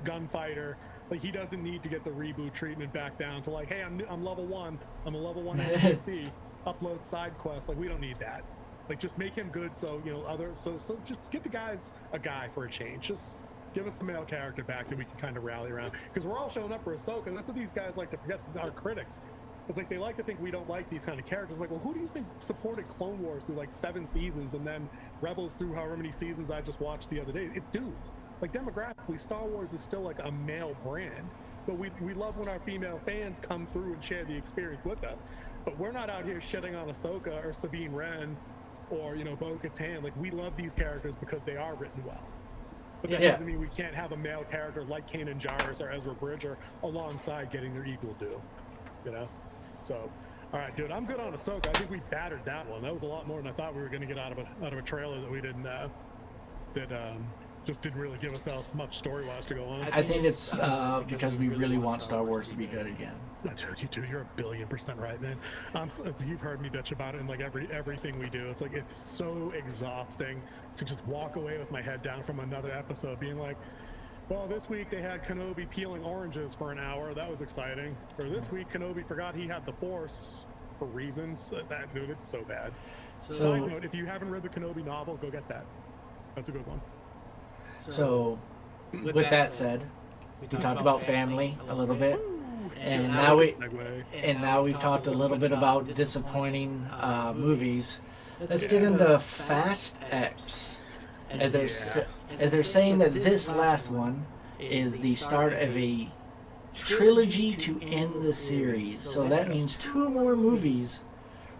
gunfighter. Like, he doesn't need to get the reboot treatment back down to like, hey, I'm level 1. I'm a level 1 NPC. Upload side quests. Like, we don't need that. Like, just make him good. So so just get the guys a guy for a change. Just give us the male character back that we can kind of rally around, because we're all showing up for Ahsoka. That's what these guys like to forget. Our critics. It's like they like to think we don't like these kind of characters. Like, well, who do you think supported Clone Wars through like 7 seasons, and then Rebels through however many seasons I just watched the other day? It's dudes. Like, demographically, Star Wars is still like a male brand, but we love when our female fans come through and share the experience with us. But we're not out here shitting on Ahsoka or Sabine Wren or Bo-Katan. Like, we love these characters because they are written well. But that doesn't mean we can't have a male character like Kanan Jarrus or Ezra Bridger alongside getting their equal due. So, all right, dude, I'm good on Ahsoka. I think we battered that one. That was a lot more than I thought we were going to get out of a trailer that we didn't just didn't really give us much story-wise to go on. I think it's because we really want Star Wars to be good again. Dude, you're 1,000,000,000% right, man. You've heard me bitch about it in like everything we do. It's like, it's so exhausting to just walk away with my head down from another episode being like, well, this week they had Kenobi peeling oranges for an hour. That was exciting. Or this week Kenobi forgot he had the Force for reasons. Dude, it's so bad. Side note, if you haven't read the Kenobi novel, go get that. That's a good one. So, with that said, we talked about family a little bit, and now we've talked a little bit about disappointing movies. Let's get into Fast X. As they're saying that this last one is the start of a trilogy to end the series. So that means 2 more movies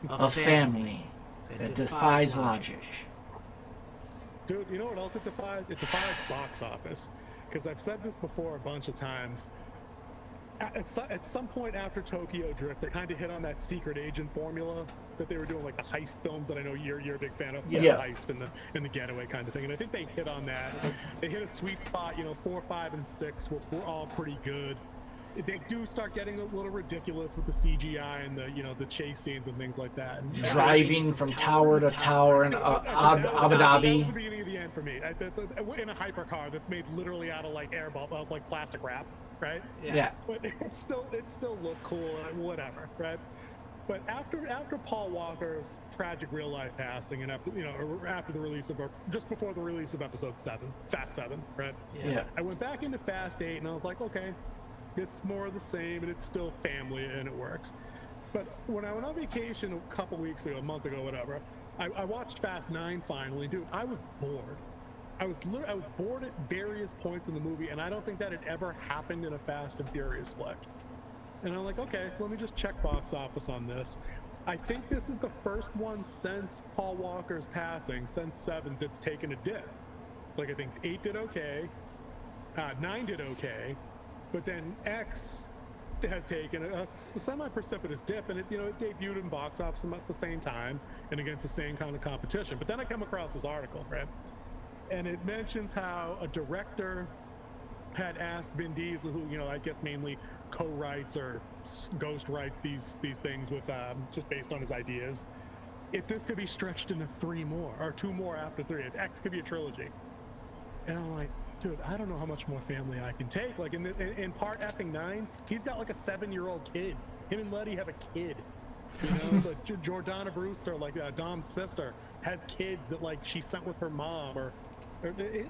of family that defies logic. Dude, you know what else it defies? It defies box office. Because I've said this before a bunch of times. At some point after Tokyo Drift, they kind of hit on that secret agent formula that they were doing, like the heist films that I know you're a big fan of, the heist and the getaway kind of thing. And I think they hit on that. They hit a sweet spot. 4, 5, and 6 were all pretty good. They do start getting a little ridiculous with the CGI and the chase scenes and things like that. And driving from tower to tower in Abu Dhabi. That was the beginning of the end for me. In a hypercar that's made literally out of like like plastic wrap, right? Yeah. But it still looked cool and whatever, right? But after Paul Walker's tragic real life passing, and after the release of, or just before the release of episode 7, Fast 7, right? Yeah. I went back into Fast 8 and I was like, okay, it's more of the same and it's still family and it works. But when I went on vacation a couple weeks ago, a month ago, whatever, I watched Fast 9 finally. Dude, I was bored. I was bored at various points in the movie, and I don't think that had ever happened in a Fast and Furious flick. And I'm like, okay, so let me just check box office on this. I think this is the first one since Paul Walker's passing, since 7, that's taken a dip. Like, I think 8 did okay, 9 did okay, but then X has taken a semi-precipitous dip, and it debuted in box office at the same time and against the same kind of competition. But then I come across this article, right? And it mentions how a director had asked Vin Diesel, who I guess mainly co-writes or ghost writes these things with just based on his ideas, if this could be stretched into 3 more or 2 more after 3, if X could be a trilogy. And I'm like, dude, I don't know how much more family I can take. Like in part effing 9, he's got like a 7-year-old kid. Him and Letty have a kid. Like Jordana Brewster, like Dom's sister, has kids that like she sent with her mom, or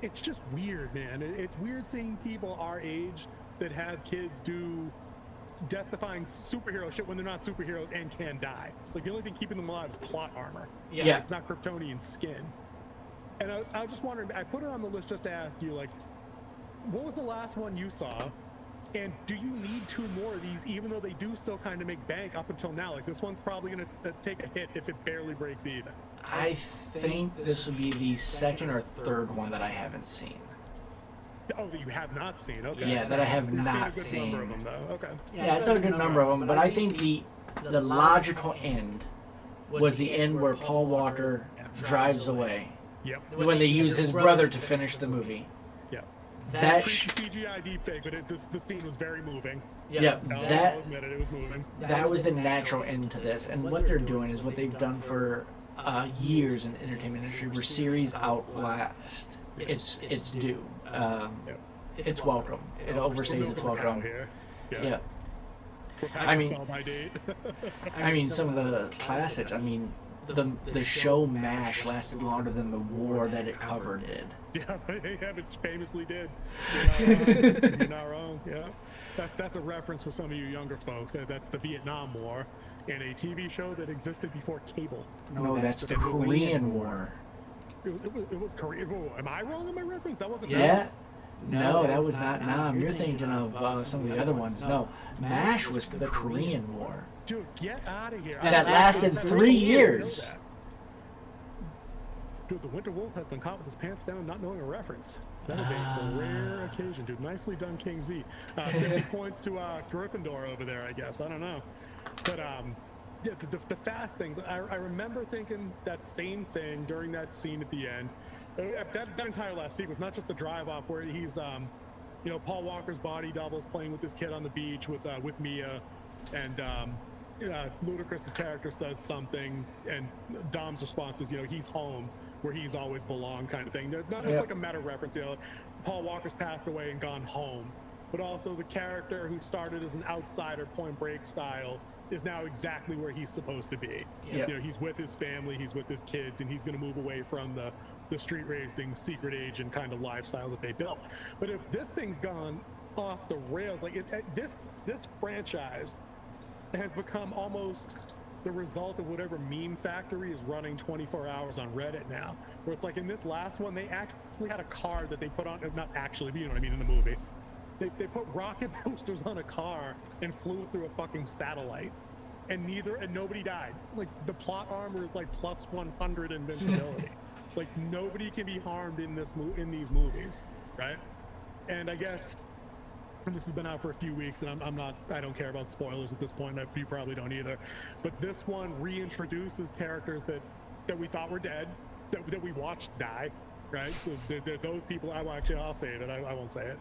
it's just weird, man. It's weird seeing people our age that have kids do death-defying superhero shit when they're not superheroes and can die. Like, the only thing keeping them alive is plot armor. Yeah. It's not Kryptonian skin. And I was just wondering, I put it on the list just to ask you, like, what was the last one you saw And do you need 2 more of these, even though they do still kind of make bank up until now? Like, this one's probably going to take a hit if it barely breaks even. I think this would be the second or third one that I haven't seen. Oh, that you have not seen. Okay. Yeah, that I have You've not seen a good number of seen. them, though. Okay. Yeah, it's a good number of them, but I think the logical end was the end where Paul Walker drives away Yep. when they used his brother to finish the movie. Yep. That CGI deepfake, but the scene was very moving. yeah, I'll admit it was moving. that was the natural end to this. And what they're doing is what they've done for years in the entertainment industry, where series outlast it's due. It's welcome. It overstays its welcome. Yeah. I mean, I mean, some of the classics. I mean, the show MASH lasted longer than the war that it covered did. Yeah, it famously did. You're not wrong. Yeah, that's a reference for some of you younger folks. That's the Vietnam War, and a TV show that existed before cable. No, that's the Korean War. It was Korean. Oh, am I wrong in my reference? That wasn't. Yeah. No, that was not Nam. You're thinking of some of the other ones. No, MASH was the Korean War. Dude, get out of here. That lasted 3 years. Dude, the Winter Wolf has been caught with his pants down, not knowing a reference. That is a rare occasion, dude. Nicely done, King Z. 50 points to Gryffindor over there, I guess. I don't know. But yeah, the fast thing, I remember thinking that same thing during that scene at the end. That entire last sequence, not just the drive off where he's, you know, Paul Walker's body doubles playing with this kid on the beach with Mia, and Ludacris's character says something, and Dom's response is, you know, he's home where he's always belonged, kind of thing. Not like a meta reference, you know, Paul Walker's passed away and gone home, but also the character who started as an outsider, Point Break style, is now exactly where he's supposed to be. You know, he's with his family, he's with his kids, and he's going to move away from the street racing, secret agent kind of lifestyle that they built. But if this thing's gone off the rails, like this franchise has become almost the result of whatever meme factory is running 24 hours on Reddit now, where it's like in this last one, they actually had a car that they put on, not actually, but you know what I mean, in the movie. They put rocket boosters on a car and flew it through a fucking satellite, and nobody died. Like, the plot armor is like plus 100 invincibility. Like, nobody can be harmed in these movies, right? And I guess this has been out for a few weeks, and I don't care about spoilers at this point. You probably don't either. But this one reintroduces characters that we thought were dead, that we watched die, right? So those people, I'll save it. I won't say it.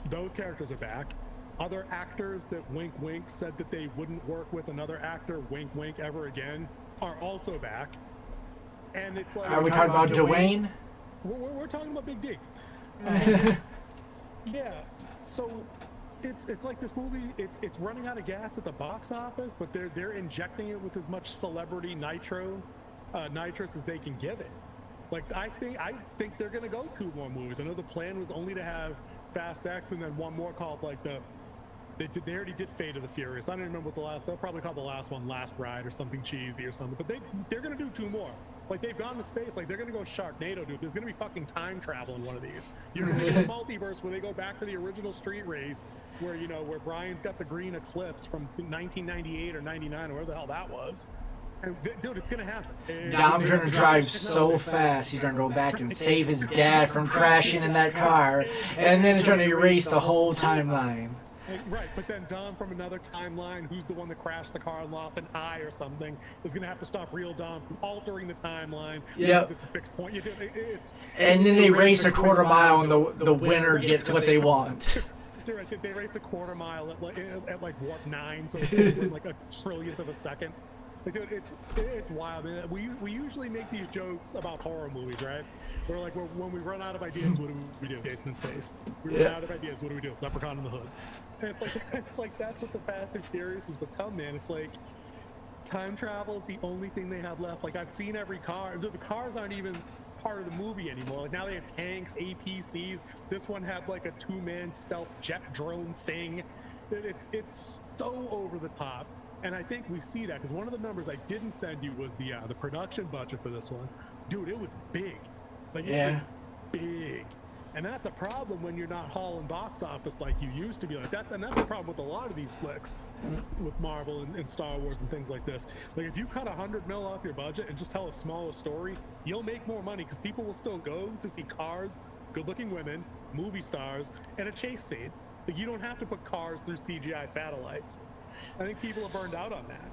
Those characters are back. Other actors that wink wink said that they wouldn't work with another actor wink wink ever again are also back. And it's like, Are we talking about Dwayne? We're talking about Big D. Yeah. So it's like this movie. It's running out of gas at the box office, but they're injecting it with as much celebrity nitrous as they can give it. Like, I think they're gonna go 2 more movies. I know the plan was only to have Fast X and then one more called like they already did Fate of the Furious. I don't remember what they'll probably call the last one Last Ride or something cheesy or something. But they're gonna do 2 more. Like, they've gone to space. Like, they're gonna go Sharknado, dude. There's gonna be fucking time travel in one of these. You're gonna get a multiverse where they go back to the original street race, where where Brian's got the green Eclipse from 1998 or 99 or whatever the hell that was. And, dude, it's gonna happen. Dom's gonna drive so fast, he's gonna go back and save his dad from crashing in that car, and then he's gonna erase the whole timeline. Right, but then Dom from another timeline, who's the one that crashed the car and lost an eye or something, is going to have to stop real Dom from altering the timeline because it's a fixed point. And then they race a quarter mile, and the winner gets what they want. They race a quarter mile at like warp 9, so it's like a trillionth of a second. Like, dude, it's wild, man. We usually make these jokes about horror movies, right? We're like, when we run out of ideas, what do we do? Jason in Space. We run out of ideas, what do we do? Leprechaun in the Hood. And it's like that's what the Fast and Furious has become, man. It's like time travel is the only thing they have left. Like, I've seen every car. The cars aren't even part of the movie anymore. Like, now they have tanks, APCs. This one had like a 2-man stealth jet drone thing. It's so over the top. And I think we see that because one of the numbers I didn't send you was the production budget for this one. Dude, it was big. Like, it was big. And that's a problem when you're not hauling box office like you used to be. Like that's the problem with a lot of these flicks, with Marvel and Star Wars and things like this. Like if you cut $100 million off your budget and just tell a smaller story, you'll make more money because people will still go to see cars, good-looking women, movie stars, and a chase scene. Like you don't have to put cars through CGI satellites. I think people are burned out on that.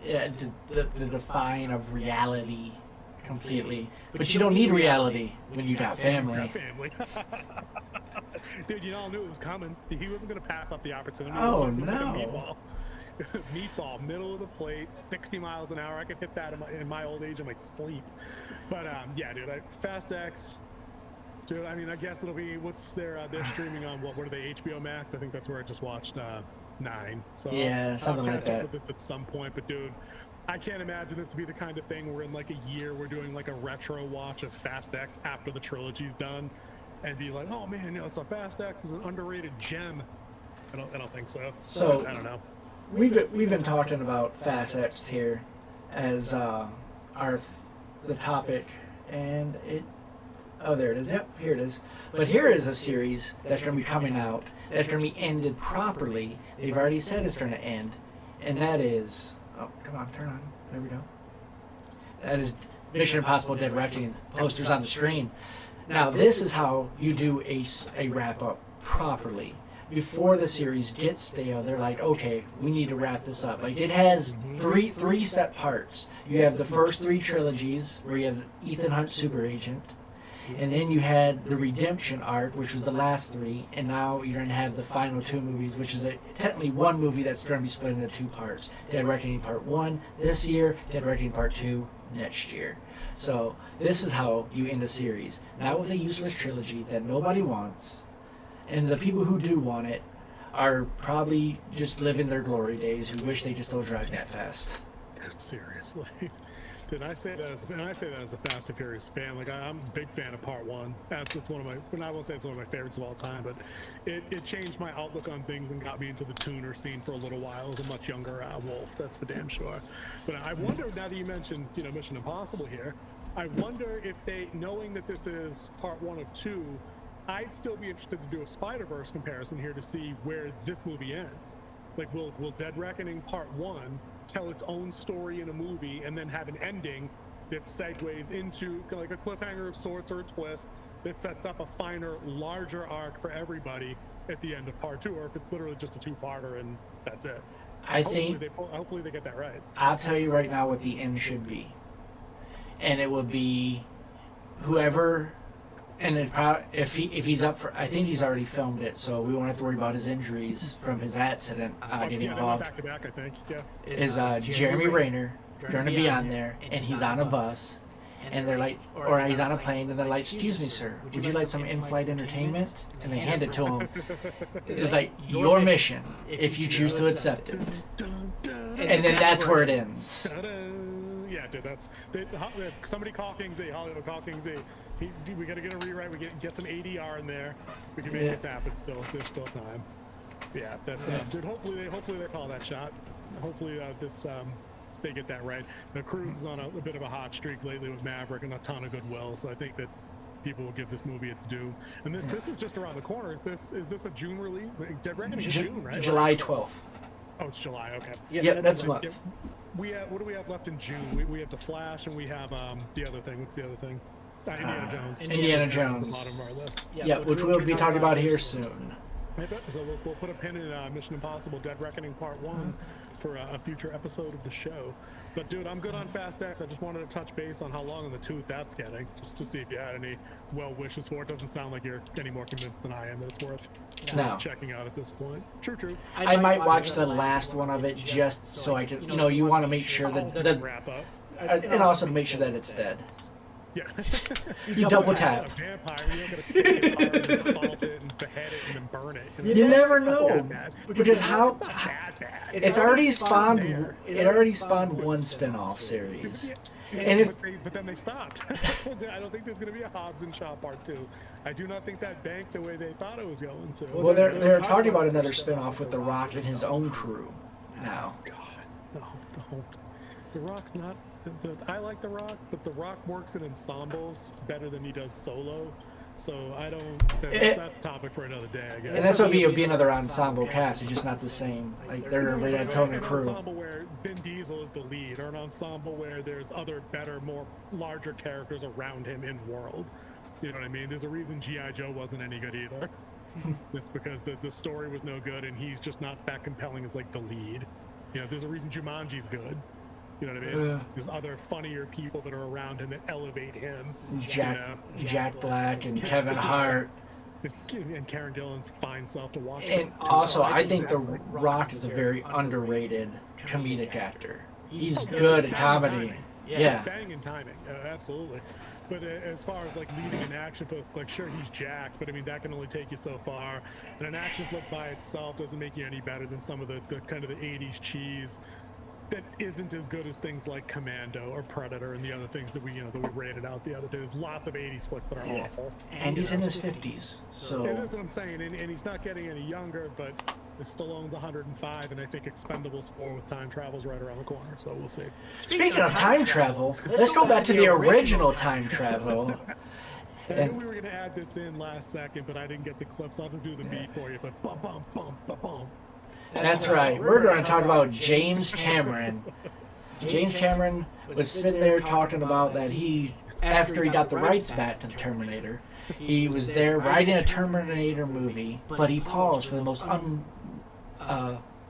Yeah, the define of reality completely. But you don't need reality when you got family. Dude, you all knew it was coming. He wasn't going to pass up the opportunity. Oh, Like a no. meatball, middle of the plate, 60 miles an hour. I could hit that in my old age in my sleep. But yeah, dude, Fast X. Dude, I mean, I guess it'll be what's they're streaming on what are they, HBO Max? I think that's where I just watched 9. So Yeah, something I'll like catch up that. with this at some point. But dude, I can't imagine this to be the kind of thing where in like a year we're doing like a retro watch of Fast X after the trilogy's done, and be like, oh man, so Fast X is an underrated gem. I don't think so. So I don't know. we've been talking about Fast X here as the topic, and there it is. Yep, here it is. But here is a series that's going to be coming out that's going to be ended properly. They've already said it's going to end, and that is come on, turn on. There we go. That is Mission Impossible: Dead Reckoning. Posters on the screen. Now this is how you do a wrap up properly. Before the series gets stale, they're like, okay, we need to wrap this up. Like it has three set parts. You have the first 3 trilogies where you have Ethan Hunt Super Agent, and then you had the Redemption arc, which was the last 3, and now you're going to have the final 2 movies, which is technically one movie that's going to be split into 2 parts. Dead Reckoning Part 1 this year, Dead Reckoning Part 2 next year. So this is how you end a series. Not with a useless trilogy that nobody wants, and the people who do want it are probably just living their glory days who wish they just don't drive that fast. Seriously. Dude, I say that as a Fast and Furious fan. Like I'm a big fan of Part 1. It's one of my, I won't say it's one of my favorites of all time, but it changed my outlook on things and got me into the tuner scene for a little while as a much younger Wolf. That's for damn sure. But I wonder, now that you mentioned Mission Impossible here, I wonder if they, knowing that this is Part 1 of 2, I'd still be interested to do a Spider-Verse comparison here to see where this movie ends. Like, will Dead Reckoning Part 1 tell its own story in a movie and then have an ending that segues into like a cliffhanger of sorts or a twist that sets up a finer, larger arc for everybody at the end of Part 2, or if it's literally just a 2-parter and that's it. Hopefully they get that right. I'll tell you right now what the end should be. And it would be whoever, and if he's up for, I think he's already filmed it, so we won't have to worry about his injuries from his accident getting involved. Back to back, I think. Yeah. Is Jeremy Renner going to be on there, and he's on a bus, and they're like, or he's on a plane, and they're like, "Excuse me, sir, would you like some in-flight entertainment?" And they hand it to him. It's like your mission, if you choose to accept it, and then that's where it ends. Yeah, dude, somebody call King Z. Hollywood, call King Z. We got to get a rewrite. We get some ADR in there. We can make this happen. Still, there's still time. Yeah, that's dude. Hopefully they call that shot. Hopefully they get that right. Now Cruise is on a bit of a hot streak lately with Maverick and a ton of goodwill. So I think that people will give this movie its due. And this is just around the corner. Is this a June release? Dead Reckoning is June, right? July 12th. Oh, it's July. Okay. Yeah, that's a month. Yeah, what do we have left in June? We have The Flash, and we have the other thing. What's the other thing? Indiana Jones. Indiana Jones. At the bottom of our list. Yeah, which we'll be talking about here soon. So we'll put a pin in Mission Impossible: Dead Reckoning Part 1 for a future episode of the show. But dude, I'm good on Fast X. I just wanted to touch base on how long in the tooth that's getting, just to see if you had any well wishes for it. Doesn't sound like you're any more convinced than I am that it's worth checking out at this point. True. I might watch the last one of it just so I can, you want to make sure that wrap up, and also make sure that it's dead. Yeah. You double tap. A vampire, you're not gonna stick it hard and salt it and behead it and then burn it. You never know, because how it's already spawned. It already spawned one spin-off series, and but then they stopped. I don't think there's gonna be a Hobbs and Shaw Part 2. I do not think that banked the way they thought it was going to. Well, they're talking about another spin-off with The Rock and his own crew now. God, no. The Rock's not. I like The Rock, but The Rock works in ensembles better than he does solo. So I don't. That's a topic for another day, I guess. And that's what would be another ensemble cast. It's just not the same. Like they're a red tone and crew. An ensemble where Vin Diesel is the lead, or an ensemble where there's other better, more larger characters around him in world. You know what I mean? There's a reason G.I. Joe wasn't any good either. It's because the story was no good, and he's just not that compelling as like the lead. You know, there's a reason Jumanji's good. You know what I mean? There's other funnier people that are around him that elevate him. Jack Black and Kevin Hart. And Karen Dillon's fine self to watch. And also, I think The Rock is a very underrated comedic actor. He's good at comedy. Yeah. Banging timing, absolutely. But as far as like leading an action flick, like sure he's jacked, but I mean that can only take you so far. And an action flick by itself doesn't make you any better than some of the kind of the 80s cheese that isn't as good as things like Commando or Predator and the other things that we rated out the other day. There's lots of 80s flicks that are awful. And he's in his 50s, so yeah, that's what I'm saying. And he's not getting any younger, but still owns 105, and I think Expendables 4 with time travel's right around the corner, so we'll see. Speaking of time travel, let's go back to the original time travel. I knew we were going to add this in last second, but I didn't get the clips. I'll have to do the beat for you, but bum, bum, bum, bum, bum. That's right. We're going to talk about James Cameron. James Cameron was sitting there talking about that after he got the rights back to the Terminator, he was there writing a Terminator movie, but he paused for the most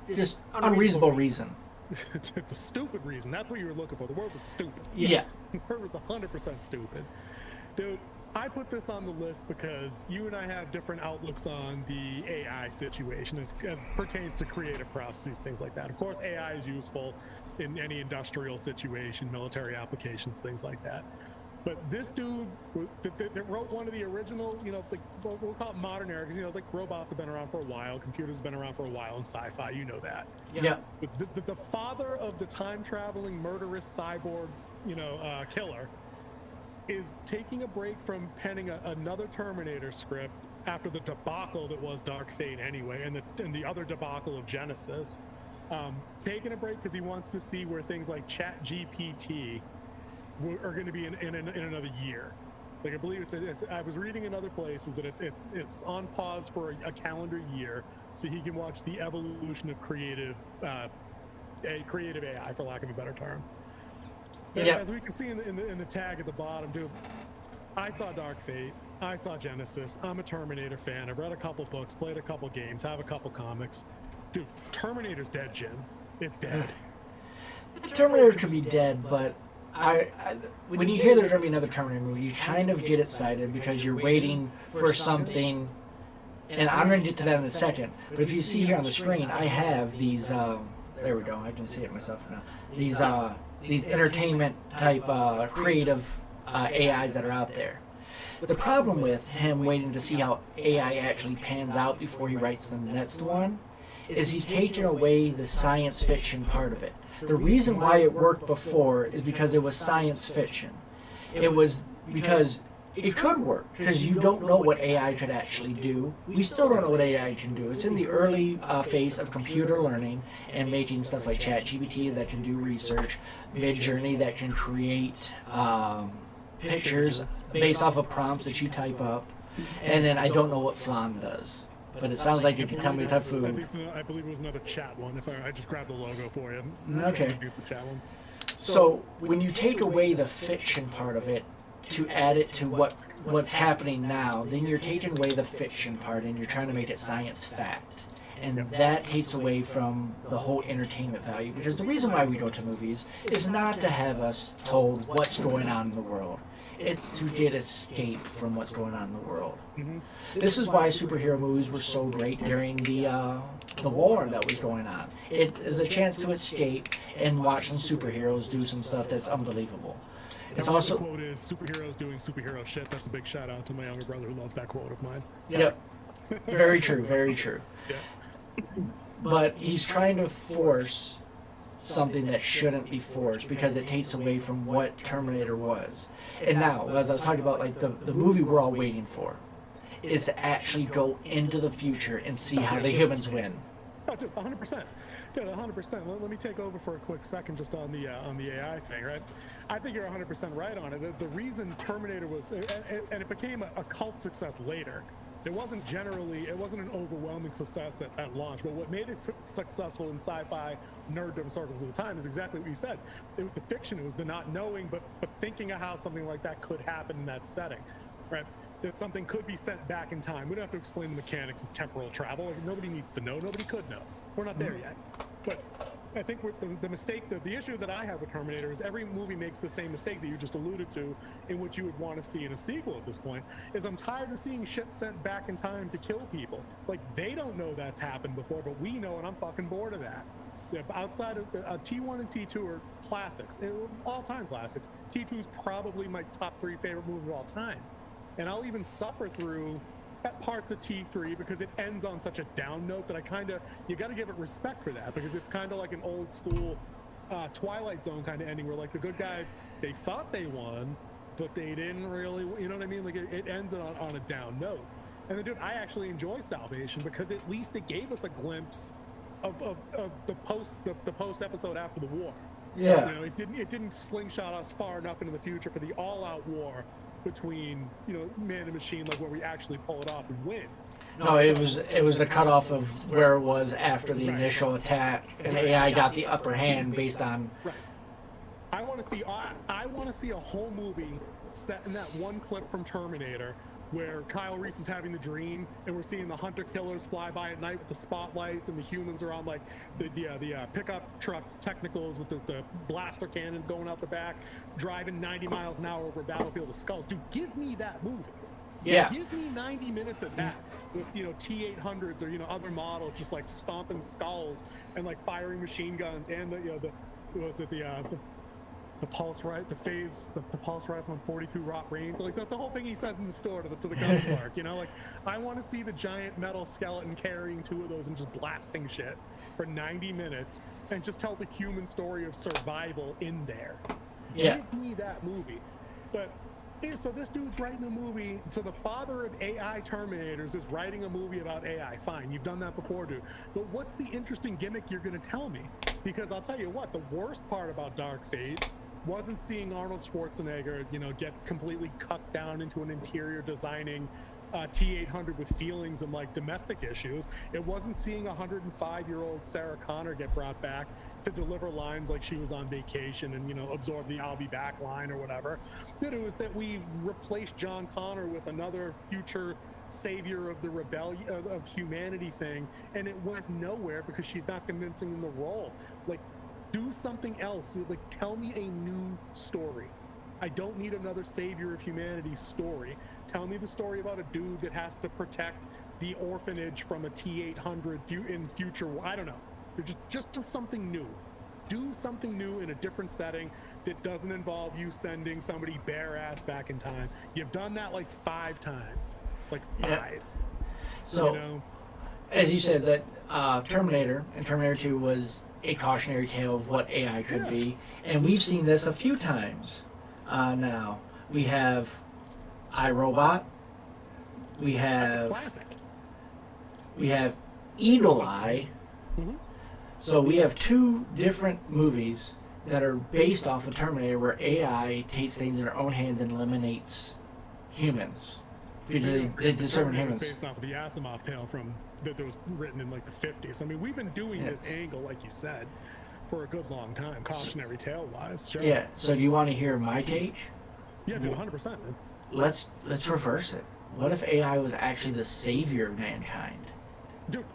just unreasonable reason. The stupid reason. That's what you were looking for. The word was stupid. Yeah. The word was 100% stupid. Dude, I put this on the list because you and I have different outlooks on the AI situation as pertains to creative processes, things like that. Of course, AI is useful in any industrial situation, military applications, things like that. But this dude that wrote one of the original, like we'll call it modern era, like robots have been around for a while, computers have been around for a while in sci-fi, you know that. Yeah. But the father of the time-traveling murderous cyborg, killer, is taking a break from penning another Terminator script after the debacle that was Dark Fate anyway, and the other debacle of Genesis. Taking a break because he wants to see where things like ChatGPT are going to be in another year. Like I believe it's I was reading in other places that it's on pause for a calendar year, so he can watch the evolution of creative AI, for lack of a better term. Yeah. As we can see in the tag at the bottom, dude, I saw Dark Fate, I saw Genesis, I'm a Terminator fan, I've read a couple books, played a couple games, have a couple comics. Dude, Terminator's dead, Jim. It's dead. Terminator could be dead, but when you hear there's going to be another Terminator movie, you kind of get excited because you're waiting for something, and I'm going to get to that in a second. But if you see here on the screen, I have these, there we go, I can see it myself now, these entertainment type creative AIs that are out there. The problem with him waiting to see how AI actually pans out before he writes the next one is he's taken away the science fiction part of it. The reason why it worked before is because it was science fiction. It was because it could work, because you don't know what AI could actually do. We still don't know what AI can do. It's in the early phase of computer learning and making stuff like ChatGPT that can do research, Midjourney that can create pictures based off of prompts that you type up, and then I don't know what Flan does. But it sounds like you can tell me what type of food. I believe it was another chat one. If I just grabbed the logo for you. Okay. So when you take away the fiction part of it to add it to what's happening now, then you're taking away the fiction part and you're trying to make it science fact. And that takes away from the whole entertainment value. Because the reason why we go to movies is not to have us told what's going on in the world. It's to get escape from what's going on in the world. Mm-hmm. This is why superhero movies were so great during the war that was going on. It is a chance to escape and watch some superheroes do some stuff that's unbelievable. It's also the quote is superheroes doing superhero shit. That's a big shout out to my younger brother who loves that quote of mine. Yep. Very true, very true. Yeah. But he's trying to force something that shouldn't be forced because it takes away from what Terminator was. And now, as I was talking about, like the movie we're all waiting for is to actually go into the future and see how the humans win. Oh, dude, 100%. Dude, 100%. Let me take over for a quick second just on the AI thing, right? I think you're 100% right on it. The reason Terminator was, and it became a cult success later. It wasn't an overwhelming success at launch, but what made it successful in sci-fi nerddom circles at the time is exactly what you said. It was the fiction, it was the not knowing, but thinking of how something like that could happen in that setting, right? That something could be sent back in time. We don't have to explain the mechanics of temporal travel. Like, nobody needs to know. Nobody could know. We're not there yet. But I think with the mistake, the issue that I have with Terminator is every movie makes the same mistake that you just alluded to, in which you would want to see in a sequel at this point, is I'm tired of seeing shit sent back in time to kill people. Like, they don't know that's happened before, but we know, and I'm fucking bored of that. Yeah, outside of T1 and T2 are classics, all-time classics. T2 is probably my top 3 favorite movie of all time. And I'll even suffer through parts of T3 because it ends on such a down note that you got to give it respect for that, because it's kind of like an old school Twilight Zone kind of ending where, like, the good guys, they thought they won, but they didn't really, you know what I mean? Like, it ends on a down note. And then, dude, I actually enjoy Salvation because at least it gave us a glimpse of the post episode after the war. Yeah. You know, it didn't slingshot us far enough into the future for the all-out war between, you know, man and machine, like where we actually pull it off and win. No, it was the cutoff of where it was after the initial attack, and AI got the upper hand based on. Right. I want to see a whole movie set in that one clip from Terminator, where Kyle Reese is having the dream, and we're seeing the hunter killers fly by at night with the spotlights, and the humans are on like the pickup truck technicals with the blaster cannons going out the back, driving 90 miles an hour over a battlefield of skulls. Dude, give me that movie. Yeah. Give me 90 minutes of that with, you know, T800s or, you know, other models just like stomping skulls and like firing machine guns and the pulse the pulse rifle on 42 rock range, like the whole thing he says in the store to the gun clerk, you know, like I want to see the giant metal skeleton carrying 2 of those and just blasting shit for 90 minutes and just tell the human story of survival in there. Yeah. Give me that movie. But so this dude's writing a movie. So the father of AI Terminators is writing a movie about AI. Fine, you've done that before, dude. But what's the interesting gimmick you're going to tell me? Because I'll tell you what, the worst part about Dark Fate wasn't seeing Arnold Schwarzenegger, you know, get completely cut down into an interior designing T800 with feelings and like domestic issues. It wasn't seeing a 105-year-old Sarah Connor get brought back to deliver lines like she was on vacation and, you know, absorb the "I'll be back" line or whatever. That it was that we replaced John Connor with another future savior of the rebellion of humanity thing, and it went nowhere because she's not convincing in the role. Like, do something else. Like, tell me a new story. I don't need another savior of humanity story. Tell me the story about a dude that has to protect the orphanage from a T800 in future. I don't know. Just do something new. Do something new in a different setting that doesn't involve you sending somebody bare ass back in time. You've done that like 5 times. Like 5. Yeah. So, you know? As you said, that Terminator and Terminator 2 was a cautionary tale of what AI could be, and we've seen this a few times now. We have iRobot, we have Eagle Eye. Mm-hmm. So we have 2 different movies that are based off of Terminator, where AI takes things in their own hands and eliminates humans. They determine humans. Based off of the Asimov tale that was written in like the 50s. I mean, we've been doing this angle, like you said, for a good long time, cautionary tale wise. Sure. Yeah. So do you want to hear my take? Yeah, dude, 100%. Man. Let's reverse it. What if AI was actually the savior of mankind? Dude,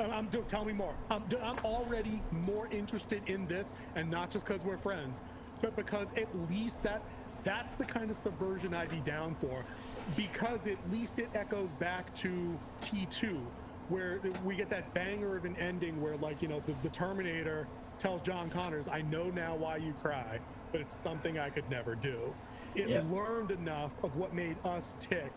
tell me more. I'm already more interested in this, and not just because we're friends, but because at least that's the kind of subversion I'd be down for, because at least it echoes back to T2, where we get that banger of an ending where, like, you know, the Terminator tells John Connors, "I know now why you cry, but it's something I could never do." It learned enough of what made us tick,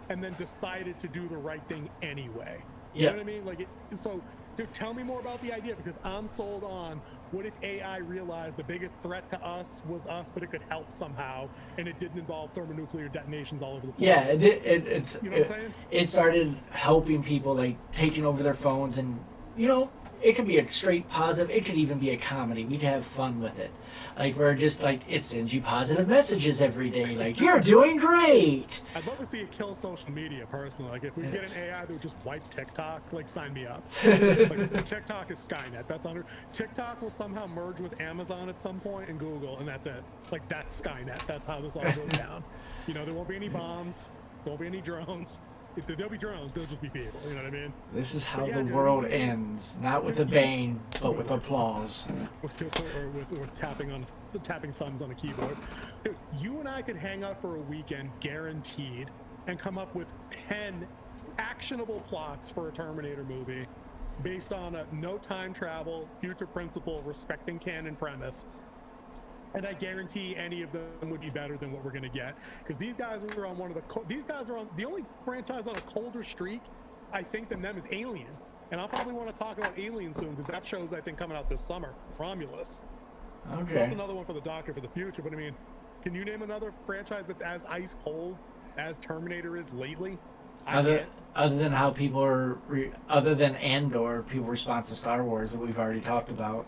and then decided to do the right thing anyway. You know what I mean? Like, so, dude, tell me more about the idea, because I'm sold on what if AI realized the biggest threat to us was us, but it could help somehow, and it didn't involve thermonuclear detonations all over the planet. Yeah, You know what I'm saying? It started helping people, like taking over their phones and it could be a straight positive. It could even be a comedy. We'd have fun with it. Like, we're just like, it sends you positive messages every day. Like, you're doing great. I'd love to see it kill social media personally. Like, if we get an AI that would just wipe TikTok, like, sign me up. Like, TikTok is Skynet. That's under. TikTok will somehow merge with Amazon at some point and Google, and that's it. Like, that's Skynet. That's how this all goes down. There won't be any bombs. There won't be any drones. If there'll be drones, there'll just be people. You know what I mean? This is how the world ends, not with a bang, but with applause. Or tapping thumbs on a keyboard. Dude, you and I could hang out for a weekend, guaranteed, and come up with 10 actionable plots for a Terminator movie based on a no time travel, future principle, respecting canon premise. And I guarantee any of them would be better than what we're going to get, because these guys are on the only franchise on a colder streak, I think, than them is Alien. And I'll probably want to talk about Alien soon, because that show's, I think, coming out this summer. Romulus. Okay. That's another one for the docket for the future. But I mean, can you name another franchise that's as ice cold as Terminator is lately? Other than how people are, other than Andor, people's response to Star Wars that we've already talked about.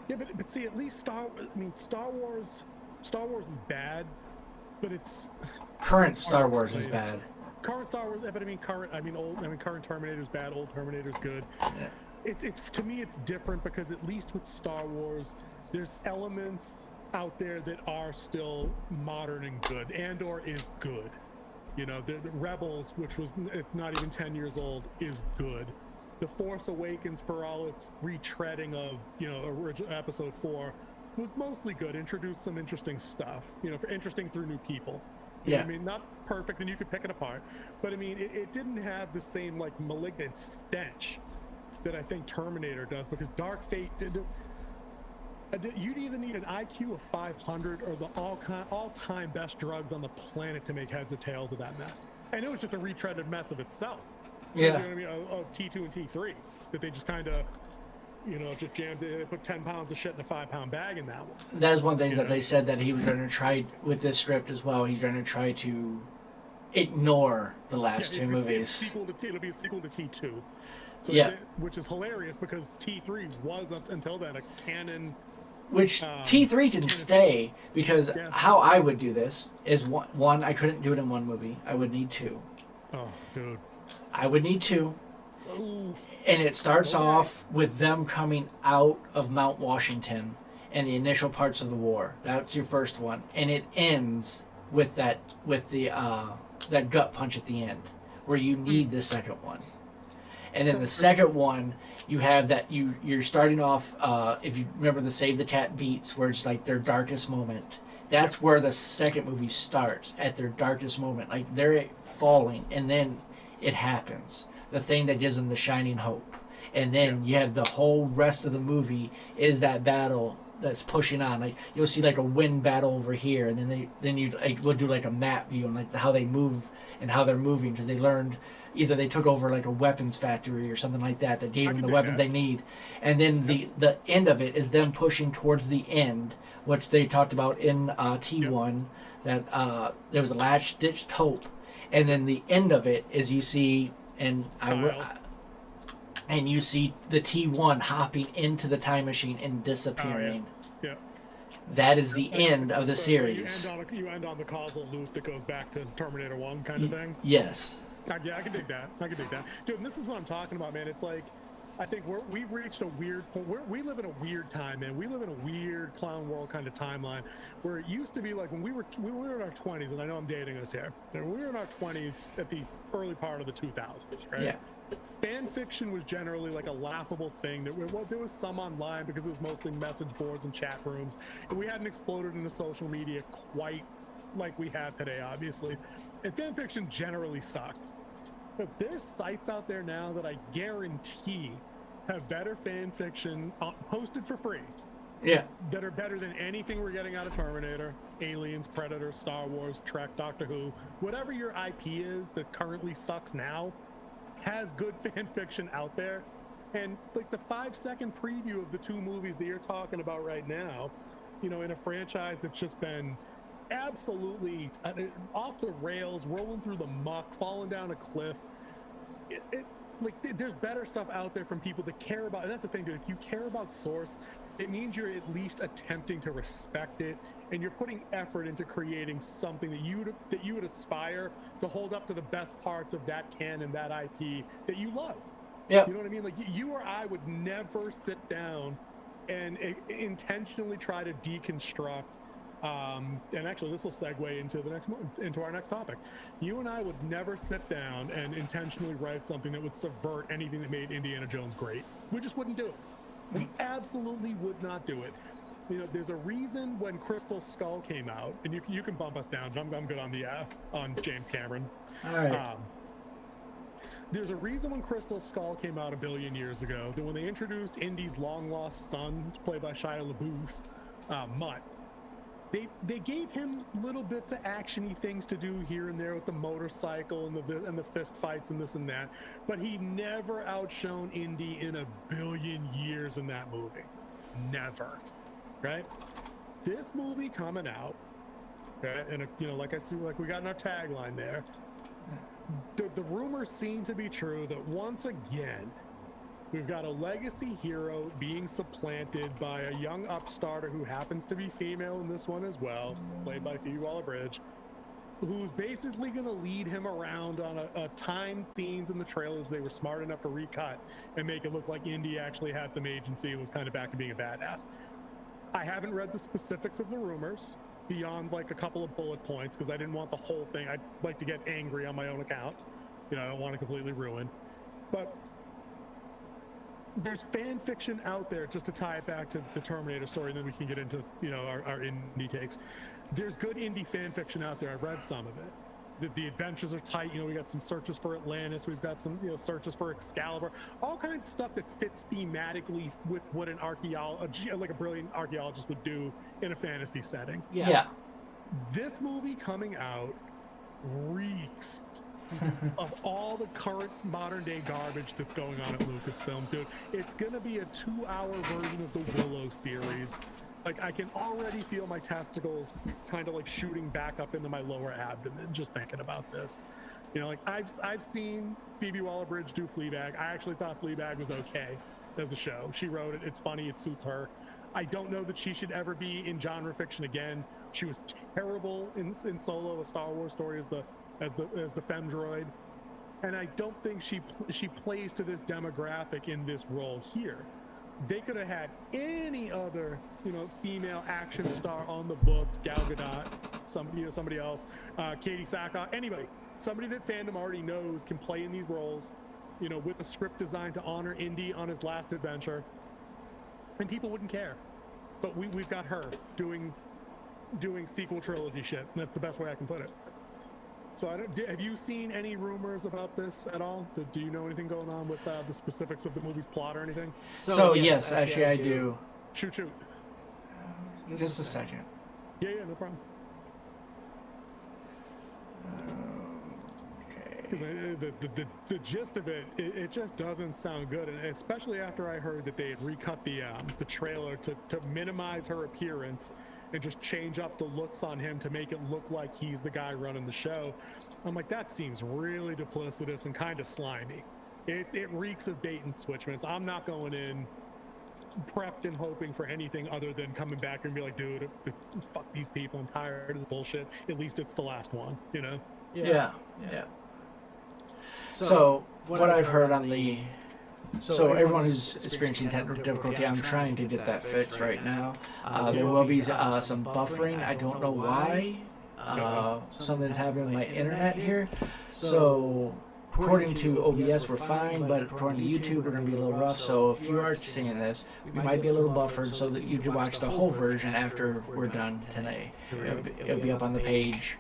Yeah, but see, at least Star Wars is bad, but it's current Star Wars is bad. Current Star Wars, but current Terminator's bad, old Terminator's good. Yeah. It's to me, it's different, because at least with Star Wars, there's elements out there that are still modern and good. Andor is good. The Rebels, it's not even 10 years old, is good. The Force Awakens, for all its retreading of, original episode 4, was mostly good. Introduced some interesting stuff, for interesting through new people. Yeah. Not perfect, and you could pick it apart. But it didn't have the same, like, malignant stench that I think Terminator does, because Dark Fate, you'd either need an IQ of 500 or the all-time best drugs on the planet to make heads or tails of that mess. And it was just a retreaded mess of itself. Yeah. You know what I mean? Of T2 and T3, that they just kind of, just jammed. They put 10 pounds of shit in a 5-pound bag in that one. That is one thing that they said that he was going to try with this script as well. He's going to try to ignore the last two movies. It'll be a sequel to T2. So yeah. Which is hilarious, because T3 was, up until then, a canon. Which T3 can stay, because how I would do this is, one, I couldn't do it in one movie. I would need two. Oh, dude. I would need two. Ooh. And it starts off with them coming out of Mount Washington and the initial parts of the war. That's your first one. And it ends with that gut punch at the end, where you need the second one. And then the second one, you have that you're starting off, if you remember the Save the Cat beats, where it's like their darkest moment. That's where the second movie starts, at their darkest moment. Like, they're falling, and then it happens. The thing that gives them the shining hope. And then you have the whole rest of the movie is that battle that's pushing on. Like, you'll see like a wind battle over here, and then you will do like a map view and like how they move and how they're moving, because they learned either they took over like a weapons factory or something like that gave them the weapons they need. And then the end of it is them pushing towards the end, which they talked about in T1, that there was a last-ditched hope. And then the end of it is you see, and you see the T1 hopping into the time machine and disappearing. Yeah. That is the end of the series. So you end on the causal loop that goes back to Terminator 1 kind of thing? Yes. Yeah, I can dig that. Dude, and this is what I'm talking about, man. It's like, I think we've reached a weird point. We live in a weird time, man. We live in a weird clown world kind of timeline, where it used to be like when we were in our 20s, and I know I'm dating us here. When we were in our 20s at the early part of the 2000s, right? Yeah. Fan fiction was generally like a laughable thing. There was some online, because it was mostly message boards and chat rooms, and we hadn't exploded into social media quite like we have today, obviously. And fan fiction generally sucked. But there's sites out there now that I guarantee have better fan fiction posted for free. Yeah. That are better than anything we're getting out of Terminator, Aliens, Predator, Star Wars, Trek, Doctor Who. Whatever your IP is that currently sucks now has good fan fiction out there. And like the 5-second preview of the two movies that you're talking about right now, in a franchise that's just been absolutely off the rails, rolling through the muck, falling down a cliff. there's better stuff out there from people that care about, and that's the thing, dude. If you care about source, it means you're at least attempting to respect it, and you're putting effort into creating something that you would aspire to hold up to the best parts of that canon, that IP that you love. Yeah. You know what I mean? Like, you or I would never sit down and intentionally try to deconstruct. And actually, this will segue into our next topic. You and I would never sit down and intentionally write something that would subvert anything that made Indiana Jones great. We just wouldn't do it. We absolutely would not do it. You know, there's a reason when Crystal Skull came out, and you can bump us down. I'm good on James Cameron. All right. There's a reason when Crystal Skull came out a billion years ago that when they introduced Indy's long lost son, played by Shia LaBeouf, Mutt. They gave him little bits of actiony things to do here and there with the motorcycle and the fist fights and this and that, but he never outshone Indy in a billion years in that movie. Never, right? This movie coming out, right, and like we got in our tagline there. The rumors seem to be true that once again, we've got a legacy hero being supplanted by a young upstarter who happens to be female in this one as well, played by Phoebe Waller-Bridge, who's basically going to lead him around on a time scenes in the trailers they were smart enough to recut and make it look like Indy actually had some agency and was kind of back to being a badass. I haven't read the specifics of the rumors beyond like a couple of bullet points because I didn't want the whole thing. I'd like to get angry on my own account. I don't want to completely ruin. But there's fan fiction out there, just to tie it back to the Terminator story, and then we can get into our indie takes. There's good indie fan fiction out there. I read some of it. The adventures are tight. We got some searches for Atlantis. We've got some searches for Excalibur. All kinds of stuff that fits thematically with what an like a brilliant archaeologist would do in a fantasy setting. Yeah. This movie coming out reeks of all the current modern day garbage that's going on at Lucasfilms, dude. It's gonna be a 2-hour version of the Willow series. Like, I can already feel my testicles kind of like shooting back up into my lower abdomen just thinking about this. Like I've seen Phoebe Waller-Bridge do Fleabag. I actually thought Fleabag was okay as a show. She wrote it. It's funny. It suits her. I don't know that she should ever be in genre fiction again. She was terrible in Solo, a Star Wars story, as the femme droid, and I don't think she plays to this demographic in this role here. They could have had any other female action star on the books, Gal Gadot, somebody else, Katie Sackhoff, anybody, somebody that fandom already knows can play in these roles, with a script designed to honor Indy on his last adventure, and people wouldn't care. But we've got her doing sequel trilogy shit, and that's the best way I can put it. So have you seen any rumors about this at all? Do you know anything going on with the specifics of the movie's plot or anything? So yes, actually I do. Shoot. Just a second. Yeah, no problem. Okay. The gist of it just doesn't sound good, and especially after I heard that they had recut the trailer to minimize her appearance and just change up the looks on him to make it look like he's the guy running the show. I'm like, that seems really duplicitous and kind of slimy. It reeks of bait and switch, man. So I'm not going in prepped and hoping for anything other than coming back and be like, dude, fuck these people. I'm tired of the bullshit. At least it's the last one, Yeah. So what I've heard on the... So everyone who's experiencing technical difficulty, I'm trying to get that fixed right now. There will be some buffering. I don't know why. Something's happening with my internet here. So according to OBS, we're fine, but according to YouTube, we're going to be a little rough. So if you are seeing this, we might be a little buffered so that you can watch the whole version after we're done today. It'll be up on the page.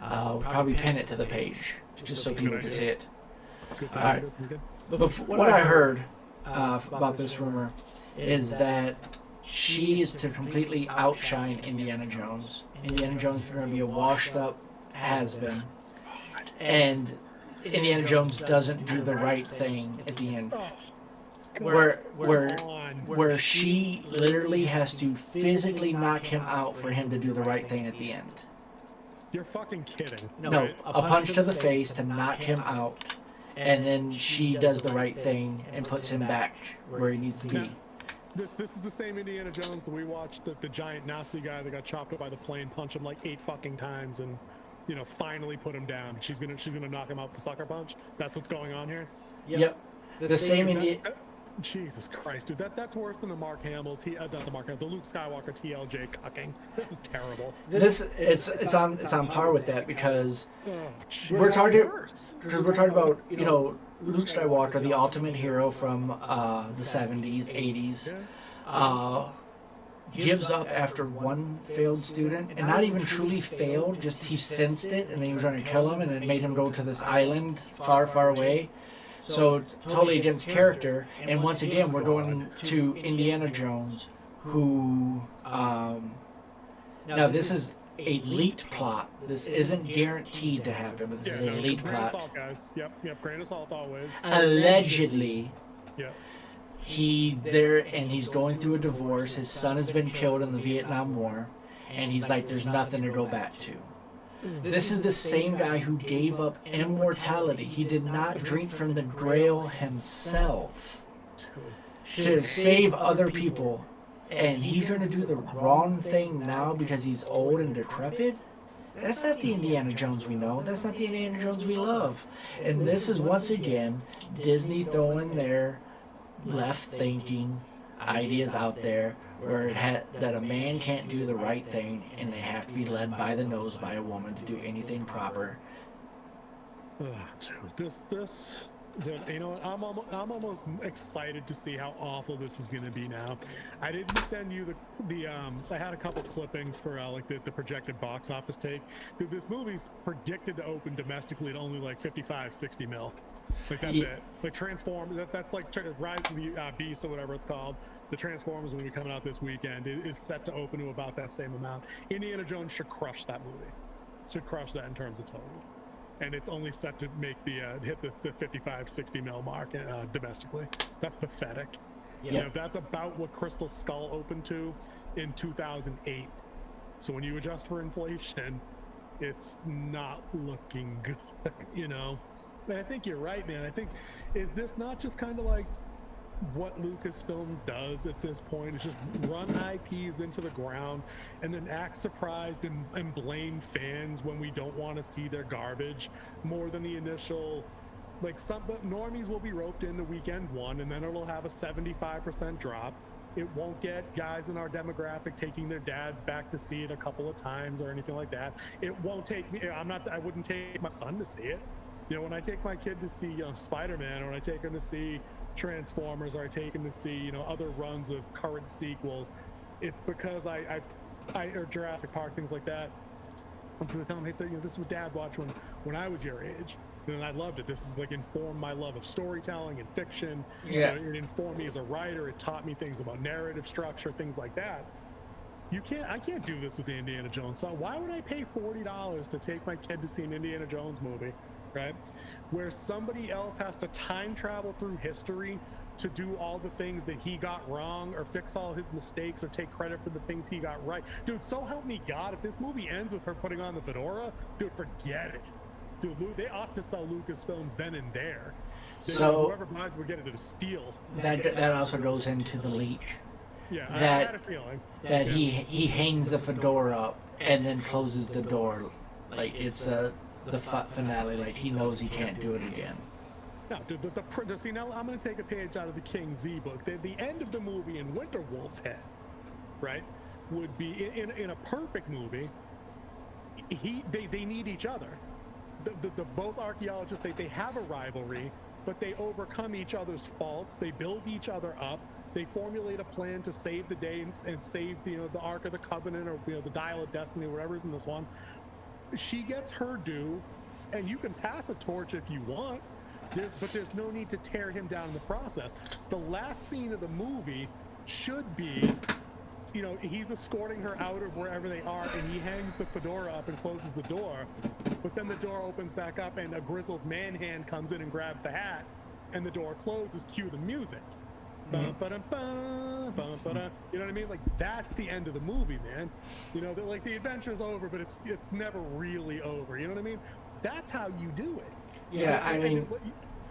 We'll probably pin it to the page just so people can see it. All right. But what I heard about this rumor is that she is to completely outshine Indiana Jones. Indiana Jones is going to be a washed-up has-been, and Indiana Jones doesn't do the right thing at the end. Where she literally has to physically knock him out for him to do the right thing at the end. You're fucking kidding. No, a punch to the face to knock him out. and then she does the right thing and puts him back where he needs to be. This is the same Indiana Jones that we watched, the giant Nazi guy that got chopped up by the plane, punch him like 8 fucking times, and finally put him down. She's gonna knock him out with the sucker punch. That's what's going on here. Yep. The same Indiana. Jesus Christ, dude, that's worse than the Mark Hamill, not the Mark Hamill, the Luke Skywalker TLJ cucking. This is terrible. It's on par with that because we're talking about Luke Skywalker, the ultimate hero from the 70s, 80s, gives up after one failed student, and not even truly failed, just he sensed it, and then he was going to kill him, and it made him go to this island far, far away. So totally against character. And once again, we're going to Indiana Jones, who now this is a leaked plot. This isn't guaranteed to happen, but this is a leaked grain plot. of salt, guys. Yep, grain of salt always. Allegedly, Yeah. he's going through a divorce. His son has been killed in the Vietnam War, and he's like, there's nothing to go back to. This is the same guy who gave up immortality. He did not drink from the Grail himself to save other people, and he's going to do the wrong thing now because he's old and decrepit? That's not the Indiana Jones we know. That's not the Indiana Jones we love. And this is, once again, Disney throwing their left-thinking ideas out there where that a man can't do the right thing and they have to be led by the nose by a woman to do anything proper. Dude, dude, you know what? I'm almost excited to see how awful this is gonna be now. I didn't send you the I had a couple clippings for like the projected box office take. Dude, this movie's predicted to open domestically at only like 55-60 mil. Like that's it. Like Transformers, that's like Rise of the Beast or whatever it's called. The Transformers movie coming out this weekend is set to open to about that same amount. Indiana Jones should crush that movie. Should crush that in terms of total. And it's only set to make hit the 55-60 mil mark domestically. That's pathetic. Yeah. That's about what Crystal Skull opened to in 2008. So when you adjust for inflation, it's not looking good. And I think you're right, man. I think, is this not just kind of like what Lucasfilm does at this point? Is just run IPs into the ground and then act surprised and blame fans when we don't want to see their garbage more than the initial. But normies will be roped into weekend one, and then it'll have a 75% drop. It won't get guys in our demographic taking their dads back to see it a couple of times or anything like that. It won't take me. I wouldn't take my son to see it. When I take my kid to see Spider-Man, or when I take him to see Transformers, or I take him to see other runs of current sequels, it's because I or Jurassic Park, things like that. And so they tell him, hey, this is what Dad watched when I was your age, and I loved it. This is like informed my love of storytelling and fiction. Yeah. It informed me as a writer. It taught me things about narrative structure, things like that. I can't do this with the Indiana Jones. So why would I pay $40 to take my kid to see an Indiana Jones movie? Right, where somebody else has to time travel through history to do all the things that he got wrong, or fix all his mistakes, or take credit for the things he got right. Dude, so help me God, if this movie ends with her putting on the fedora, dude, forget it. Dude, they ought to sell Lucasfilms then and there. So whoever buys it would get it at a steal. That also goes into the leak. Yeah, I that had a feeling. that he hangs the fedora up and then closes the door, like it's the finale. Like he knows he can't do it again. No, dude, see, now I'm going to take a page out of the King Z book. The end of the movie in Winterwolf's head, right, would be in a perfect movie. They need each other. The both archaeologists, they have a rivalry, but they overcome each other's faults. They build each other up. They formulate a plan to save the day and save the Ark of the Covenant, or the Dial of Destiny, whatever's in this one. She gets her due, and you can pass a torch if you want. But there's no need to tear him down in the process. The last scene of the movie should be, he's escorting her out of wherever they are, and he hangs the fedora up and closes the door. But then the door opens back up, and a grizzled man hand comes in and grabs the hat, and the door closes. Cue the music. Mm-hmm. You know what I mean? Like, that's the end of the movie, man. Like the adventure's over, but it's never really over. You know what I mean? That's how you do it. Yeah, I mean,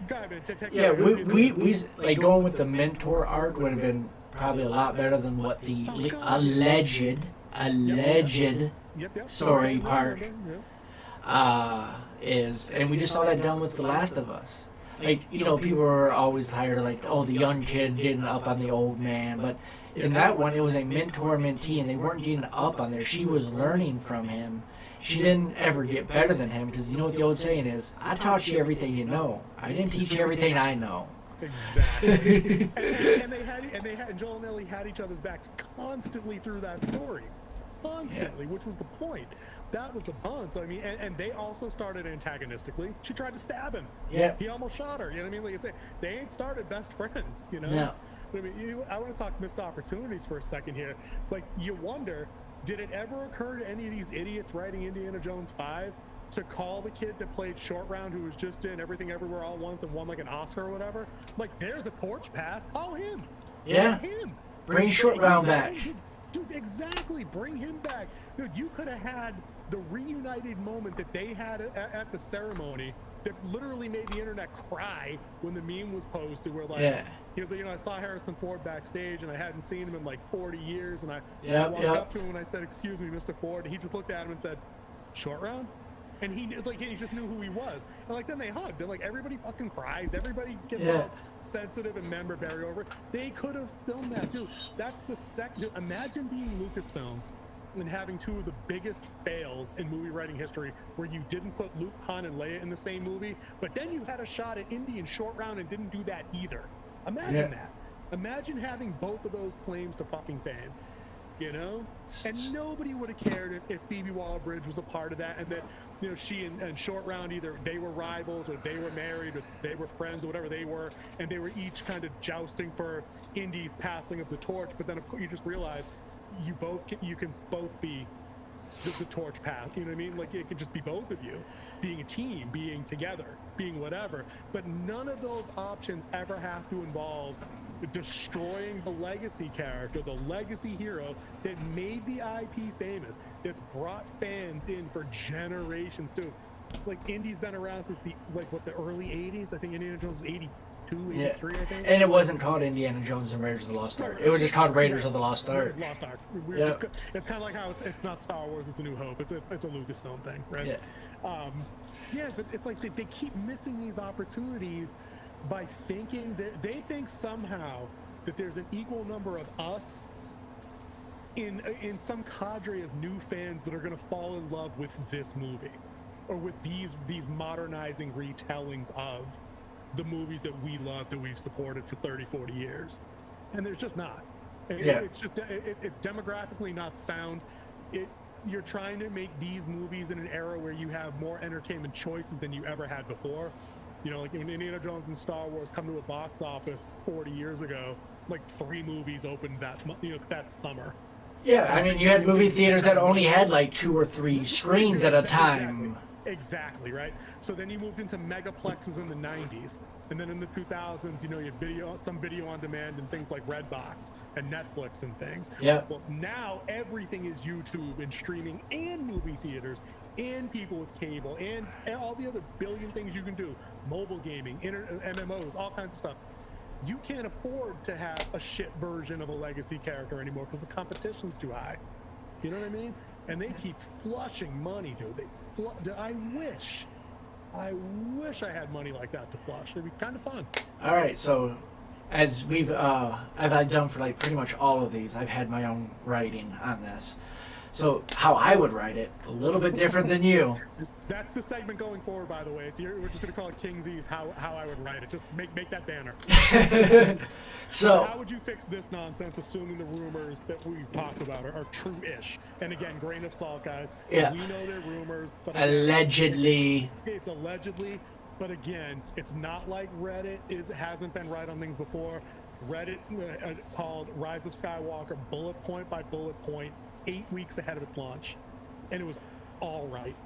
Go ahead, man. Take Yeah, it. we like going with the mentor arc would have been probably a lot better than what the alleged story part is, and we just saw that done with The Last of Us. Like, you know, people were always tired of like, oh, the young kid getting up on the old man, but in that one it was a mentor mentee, and they weren't getting up on there. She was learning from him. She didn't ever get better than him, because you know what the old saying is, I taught you everything you know. I didn't teach you everything I know. Exactly. and Joel and Ellie had each other's backs constantly through that story. Constantly, which was the point. That was the bond. So I mean, and they also started antagonistically. She tried to stab him. Yeah. He almost shot her. You know what I mean? Like they ain't started best friends. You know. No. But I mean, I want to talk missed opportunities for a second here. Like, you wonder, did it ever occur to any of these idiots writing Indiana Jones 5 to call the kid that played Short Round, who was just in Everything Everywhere All at Once and won like an Oscar or whatever? Like, there's a torch pass. Call him. Yeah. Call him. Bring Short Round back. Dude, exactly. Bring him back. Dude, you could have had the reunited moment that they had at the ceremony that literally made the internet cry when the meme was posted, where like, he was like, you know, I saw Harrison Ford backstage and I hadn't seen him in like 40 years, and I walked up to him and I said, excuse me, Mr. Ford, and he just looked at him and said, Short Round? And he just knew who he was. And like, then they hugged, and like, everybody fucking cries, everybody gets all sensitive and member berry over it. They could have filmed that. Dude, that's the second. Imagine being Lucasfilms and having two of the biggest fails in movie writing history, where you didn't put Luke, Han, and Leia in the same movie, but then you had a shot at Indy and Short Round and didn't do that either. Imagine that. Imagine having both of those claims to fucking fame, you know? And nobody would have cared if Phoebe Waller-Bridge was a part of that, and that, you know, she and Short Round, either they were rivals or they were married or they were friends or whatever they were, and they were each kind of jousting for Indy's passing of the torch. But then of course you just realize you can both be the torch path. You know what I mean? Like, it could just be both of you being a team, being together, being whatever. But none of those options ever have to involve destroying the legacy character, the legacy hero that made the IP famous, that's brought fans in for generations too. Like, Indy's been around since the early 80s. I think Indiana Jones was 82, 83, I think. And it wasn't called Indiana Jones and Raiders of the Lost Ark. It was just called Raiders of the Lost Ark. Raiders of the Lost Ark. It's kind of like how it's not Star Wars, it's A New Hope. It's a Lucasfilm thing, right? But it's like they keep missing these opportunities by thinking that they think somehow that there's an equal number of us in some cadre of new fans that are going to fall in love with this movie, or with these modernizing retellings of the movies that we love, that we've supported for 30-40 years. And there's just not. It's just demographically not sound. You're trying to make these movies in an era where you have more entertainment choices than you ever had before. You know, like when Indiana Jones and Star Wars come to a box office 40 years ago, like 3 movies opened that summer. Yeah, I mean, you had movie theaters that only had like 2 or 3 screens at a time. Exactly, right? So then you moved into megaplexes in the 90s. And then in the 2000s, you know, you had some video on demand and things like Redbox and Netflix and things. Yeah. Well, now everything is YouTube and streaming and movie theaters and people with cable and all the other billion things you can do. Mobile gaming, MMOs, all kinds of stuff. You can't afford to have a shit version of a legacy character anymore because the competition's too high. You know what I mean? And they keep flushing money, dude. I wish I had money like that to flush. It'd be kind of fun. All right, so as I've done for like pretty much all of these, I've had my own writing on this. So how I would write it, a little bit different than you. That's the segment going forward, by the way. We're just going to call it King's Ease, how I would write it. Just make that banner. So how would you fix this nonsense, assuming the rumors that we've talked about are true-ish? And again, grain of salt, guys. Yeah. We know they're rumors, but allegedly. It's allegedly, but again, it's not like Reddit hasn't been right on things before. Reddit called Rise of Skywalker bullet point by bullet point 8 weeks ahead of its launch, and it was all right,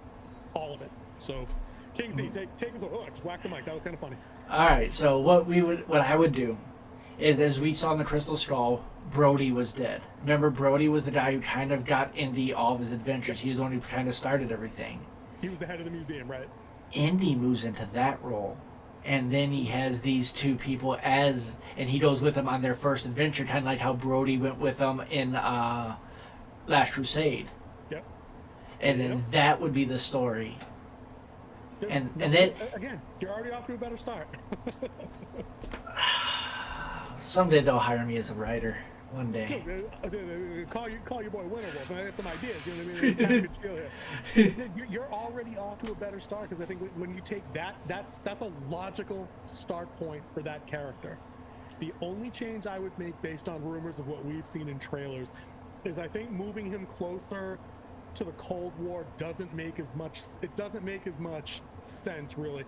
all of it. So, Kingsley, take us. Oh, I just whacked the mic. That was kind of funny. All right. So what I would do is, as we saw in the Crystal Skull, Brody was dead. Remember, Brody was the guy who kind of got Indy all of his adventures. He was the one who kind of started everything. He was the head of the museum, right? Indy moves into that role. and then he has these two people and he goes with them on their first adventure, kind of like how Brody went with them in Last Crusade. Yep. And then that would be the story. And then again, you're already off to a better start. someday they'll hire me as a writer. One day. Call your boy Winterwolf. I got some ideas. You know what I mean? Chill here. You're already off to a better start because I think when you take that's a logical start point for that character. The only change I would make based on rumors of what we've seen in trailers is I think moving him closer to the Cold War doesn't make as much. It doesn't make as much sense really.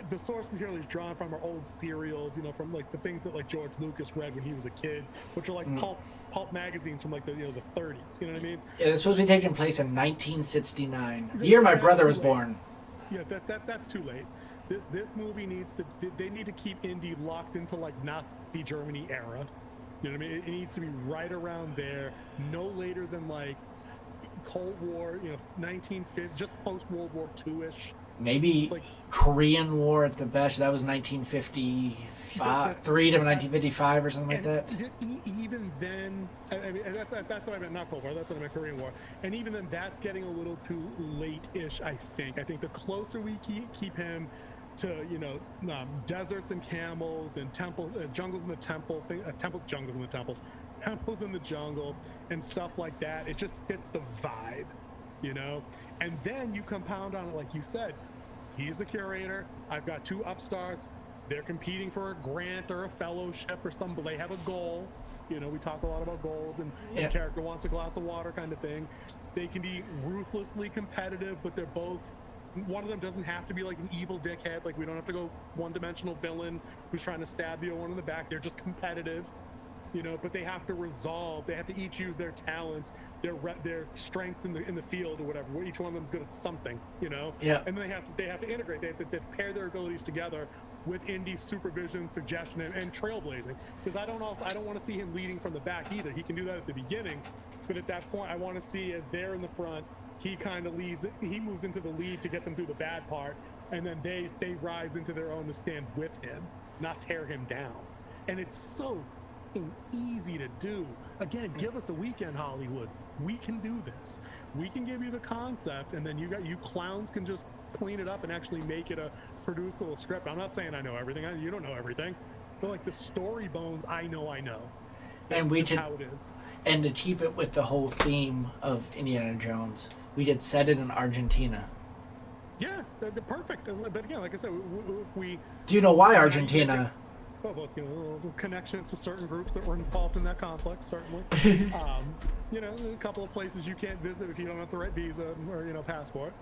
The source material he's drawn from are old serials, from like the things that like George Lucas read when he was a kid, which are like pulp magazines from like the 30s. You know what I mean? Yeah, it's supposed to be taking place in 1969, the year my brother was born. Yeah, that's too late. This movie they need to keep Indy locked into like Nazi Germany era. You know what I mean? It needs to be right around there, no later than like Cold War, 1950, just post World War II-ish. Maybe like, Korean War at the best. That was 1955, 3 to 1955 or something like that. Even then, I mean, that's what I meant. Not Cold War. That's what I meant. Korean War. And even then, that's getting a little too late-ish. I think the closer we keep him to deserts and camels and temples, jungles in the temples in the jungle and stuff like that. It just fits the vibe. And then you compound on it, like you said, he's the curator. I've got two upstarts. They're competing for a grant or a fellowship or something. They have a goal. We talk a lot about goals and the character wants a glass of water kind of thing. They can be ruthlessly competitive, but they're both. One of them doesn't have to be like an evil dickhead. Like we don't have to go one-dimensional villain who's trying to stab the other one in the back. They're just competitive. But they have to resolve. They have to each use their talents, their strengths in the field or whatever. Each one of them is good at something, Yeah. And then they have to integrate. They have to pair their abilities together with Indy's supervision, suggestion, and trailblazing. Because I don't want to see him leading from the back either. He can do that at the beginning, but at that point, I want to see as they're in the front, he kind of leads. He moves into the lead to get them through the bad part, and then they rise into their own to stand with him, not tear him down. And it's so easy to do. Again, give us a weekend, Hollywood. We can do this. We can give you the concept, and then you clowns can just clean it up and actually make it a producible script. I'm not saying I know everything. You don't know everything, but like the story bones, I know. And we just how it is. And to keep it with the whole theme of Indiana Jones, we did set it in Argentina. Yeah, they're perfect. But again, like I said, we. Do you know why Argentina? Well, connections to certain groups that were involved in that conflict, certainly. A couple of places you can't visit if you don't have the right visa or passport.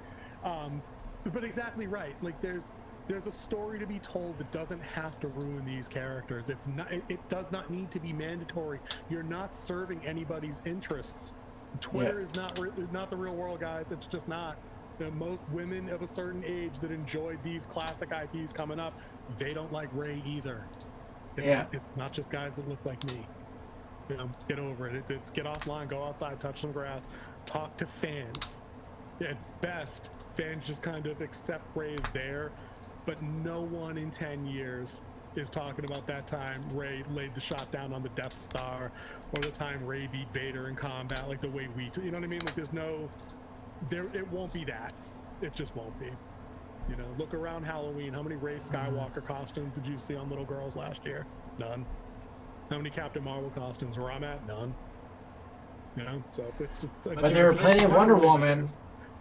But exactly right. Like there's a story to be told that doesn't have to ruin these characters. It does not need to be mandatory. You're not serving anybody's interests. Twitter is not the real world, guys. It's just not. Most women of a certain age that enjoyed these classic IPs coming up, they don't like Rey either. It's not just guys that look like me. Get over it. It's get offline, go outside, touch some grass, talk to fans. At best, fans just kind of accept Rey is there, but no one in 10 years is talking about that time Rey laid the shot down on the Death Star, or the time Rey beat Vader in combat, like the way we do. You know what I mean? Like it won't be that. It just won't be. Look around Halloween. How many Rey Skywalker costumes did you see on little girls last year? None. How many Captain Marvel costumes where I'm at? None. So it's but there were plenty of Wonder Woman.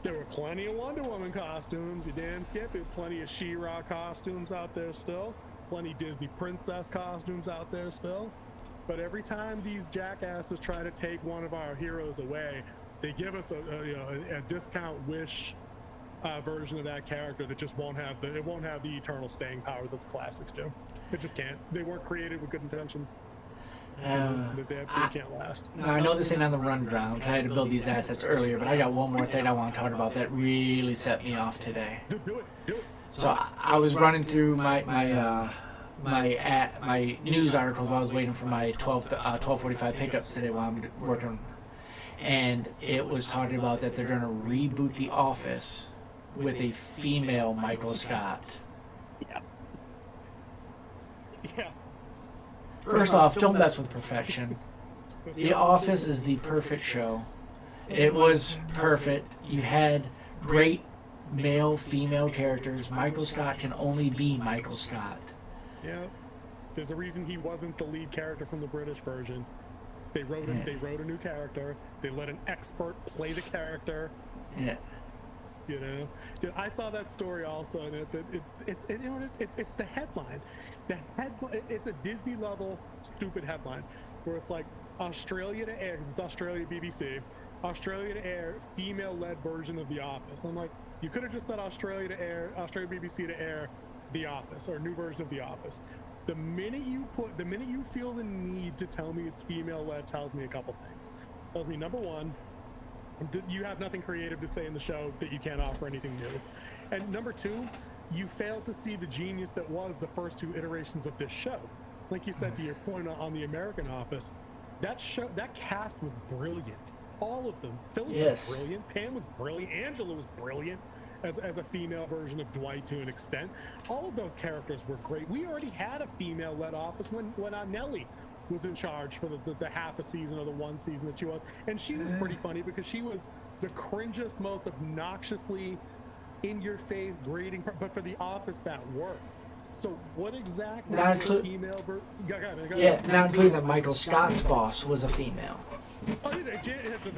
There were plenty of Wonder Woman costumes. You damn skip. There's plenty of She-Ra costumes out there still. Plenty Disney princess costumes out there still. But every time these jackasses try to take one of our heroes away, they give us a discount Wish version of that character that just won't have the eternal staying power that the classics do. It just can't. They weren't created with good intentions. They absolutely can't last. I know this ain't on the rundown. I had to build these assets earlier, but I got one more thing I want to talk about that really set me off today. Do it. So I was running through my news articles while I was waiting for my 12:45 pickups today while I'm working. And it was talking about that they're going to reboot The Office with a female Michael Scott. Yep. Yeah. First off, don't mess with perfection. The Office is the perfect show. It was perfect. You had great male, female characters. Michael Scott can only be Michael Scott. Yeah. There's a reason he wasn't the lead character from the British version. They wrote a new character. They let an expert play the character. Yeah. You know, dude, I saw that story also, and it's the headline. The headline. It's a Disney level stupid headline where it's like Australia to air, because it's Australia BBC. Australia to air female-led version of The Office. I'm like, you could have just said Australia BBC to air The Office, or a new version of The Office. The minute you feel the need to tell me it's female-led, tells me a couple things. Tells me, number one, you have nothing creative to say in the show, that you can't offer anything new. And number two, you fail to see the genius that was the first two iterations of this show. Like you said, to your point on The American Office, that cast was brilliant. All of them. Phyllis was brilliant. Pam was brilliant. Angela was brilliant as a female version of Dwight to an extent. All of those characters were great. We already had a female-led Office when Nellie was in charge for the half a season or the one season that she was. And she was pretty funny because she was the cringiest, most obnoxiously in-your-face grating, but for The Office that worked. So what exactly is the female version? Not including that Michael Scott's boss was a female. Oh, yeah,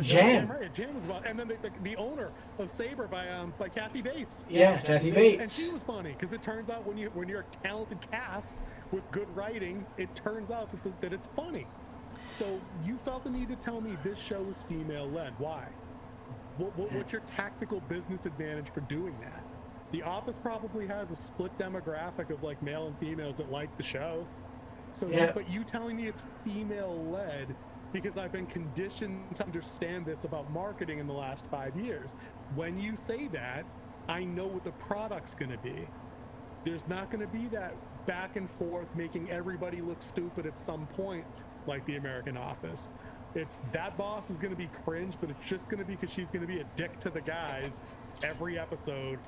Jan. Jan was about, and then the owner of Sabre by Kathy Bates. Yeah, Kathy Bates. And she was funny because it turns out when you're a talented cast with good writing, it turns out that it's funny. So you felt the need to tell me this show is female-led. Why? What's your tactical business advantage for doing that? The Office probably has a split demographic of like male and females that like the show. So, but you telling me it's female-led because I've been conditioned to understand this about marketing in the last 5 years. When you say that, I know what the product's going to be. There's not going to be that back and forth making everybody look stupid at some point like The American Office. It's that boss is going to be cringe, but it's just going to be because she's going to be a dick to the guys every episode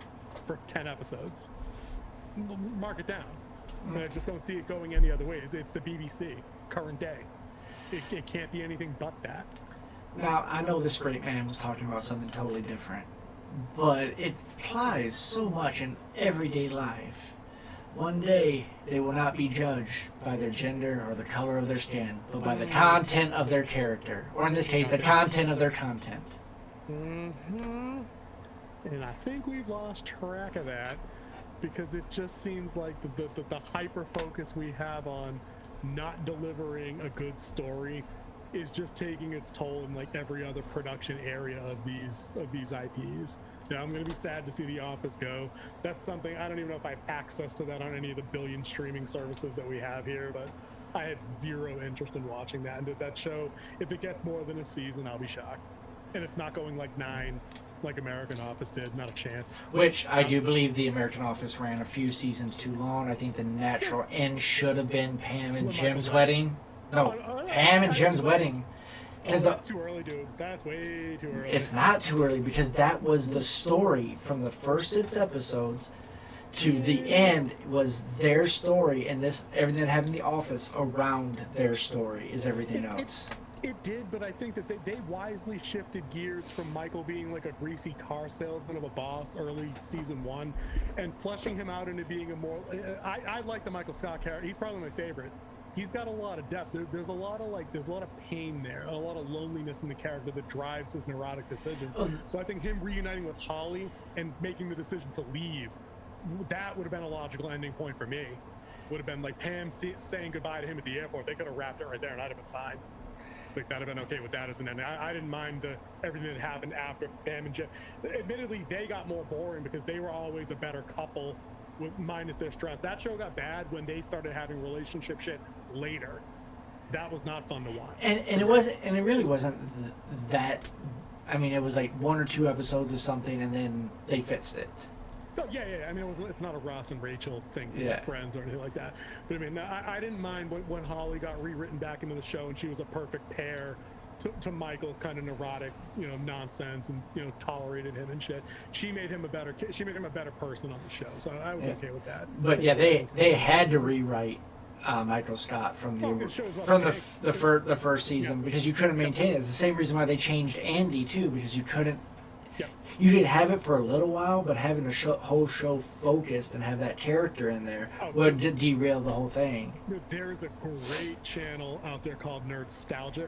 for 10 episodes. Mark it down. I just don't see it going any other way. It's the BBC, current day. It can't be anything but that. Now, I know this great man was talking about something totally different, but it applies so much in everyday life. One day, they will not be judged by their gender or the color of their skin, but by the content of their character, or in this case, the content of their content. Mm-hmm. And I think we've lost track of that because it just seems like the hyper focus we have on not delivering a good story is just taking its toll in like every other production area of these IPs. Yeah, I'm gonna be sad to see The Office go. That's something I don't even know if I have access to that on any of the billion streaming services that we have here, but I have zero interest in watching that. And that show, if it gets more than a season, I'll be shocked. And it's not going like 9 like American Office did, not a chance. Which I do believe The American Office ran a few seasons too long. I think the natural end should have been Pam and Jim's wedding. No, Pam and Jim's wedding. That's too early, dude. That's way too early. It's not too early because that was the story from the first 6 episodes to the end was their story, and this everything that happened in The Office around their story is everything else. It did, but I think that they wisely shifted gears from Michael being like a greasy car salesman of a boss early season 1 and fleshing him out into being a more... I like the Michael Scott character. He's probably my favorite. He's got a lot of depth. There's a lot of pain there, a lot of loneliness in the character that drives his neurotic decisions. So I think him reuniting with Holly and making the decision to leave, that would have been a logical ending point for me. Would have been like Pam saying goodbye to him at the airport. They could have wrapped it right there and I'd have been fine. Like that'd have been okay with that as an ending. I didn't mind everything that happened after Pam and Jim. Admittedly, they got more boring because they were always a better couple minus their stress. That show got bad when they started having relationship shit later. That was not fun to watch. And it really wasn't that. I mean, it was like 1 or 2 episodes of something, and then they fixed it. Oh, yeah. I mean, it's not a Ross and Rachel thing for Friends or anything like that. But I mean, I didn't mind when Holly got rewritten back into the show and she was a perfect pair to Michael's kind of neurotic, nonsense and, tolerated him and shit. She made him a better person on the show. So I was okay with that. But yeah, they had to rewrite Michael Scott from Oh, the it shows what from it the takes. the first season because you couldn't maintain it. It's the same reason why they changed Andy too, because you couldn't. Yeah. You did have it for a little while, but having a whole show focused and have that character in there would derail the whole thing. There is a great channel out there called Nerdstalgic.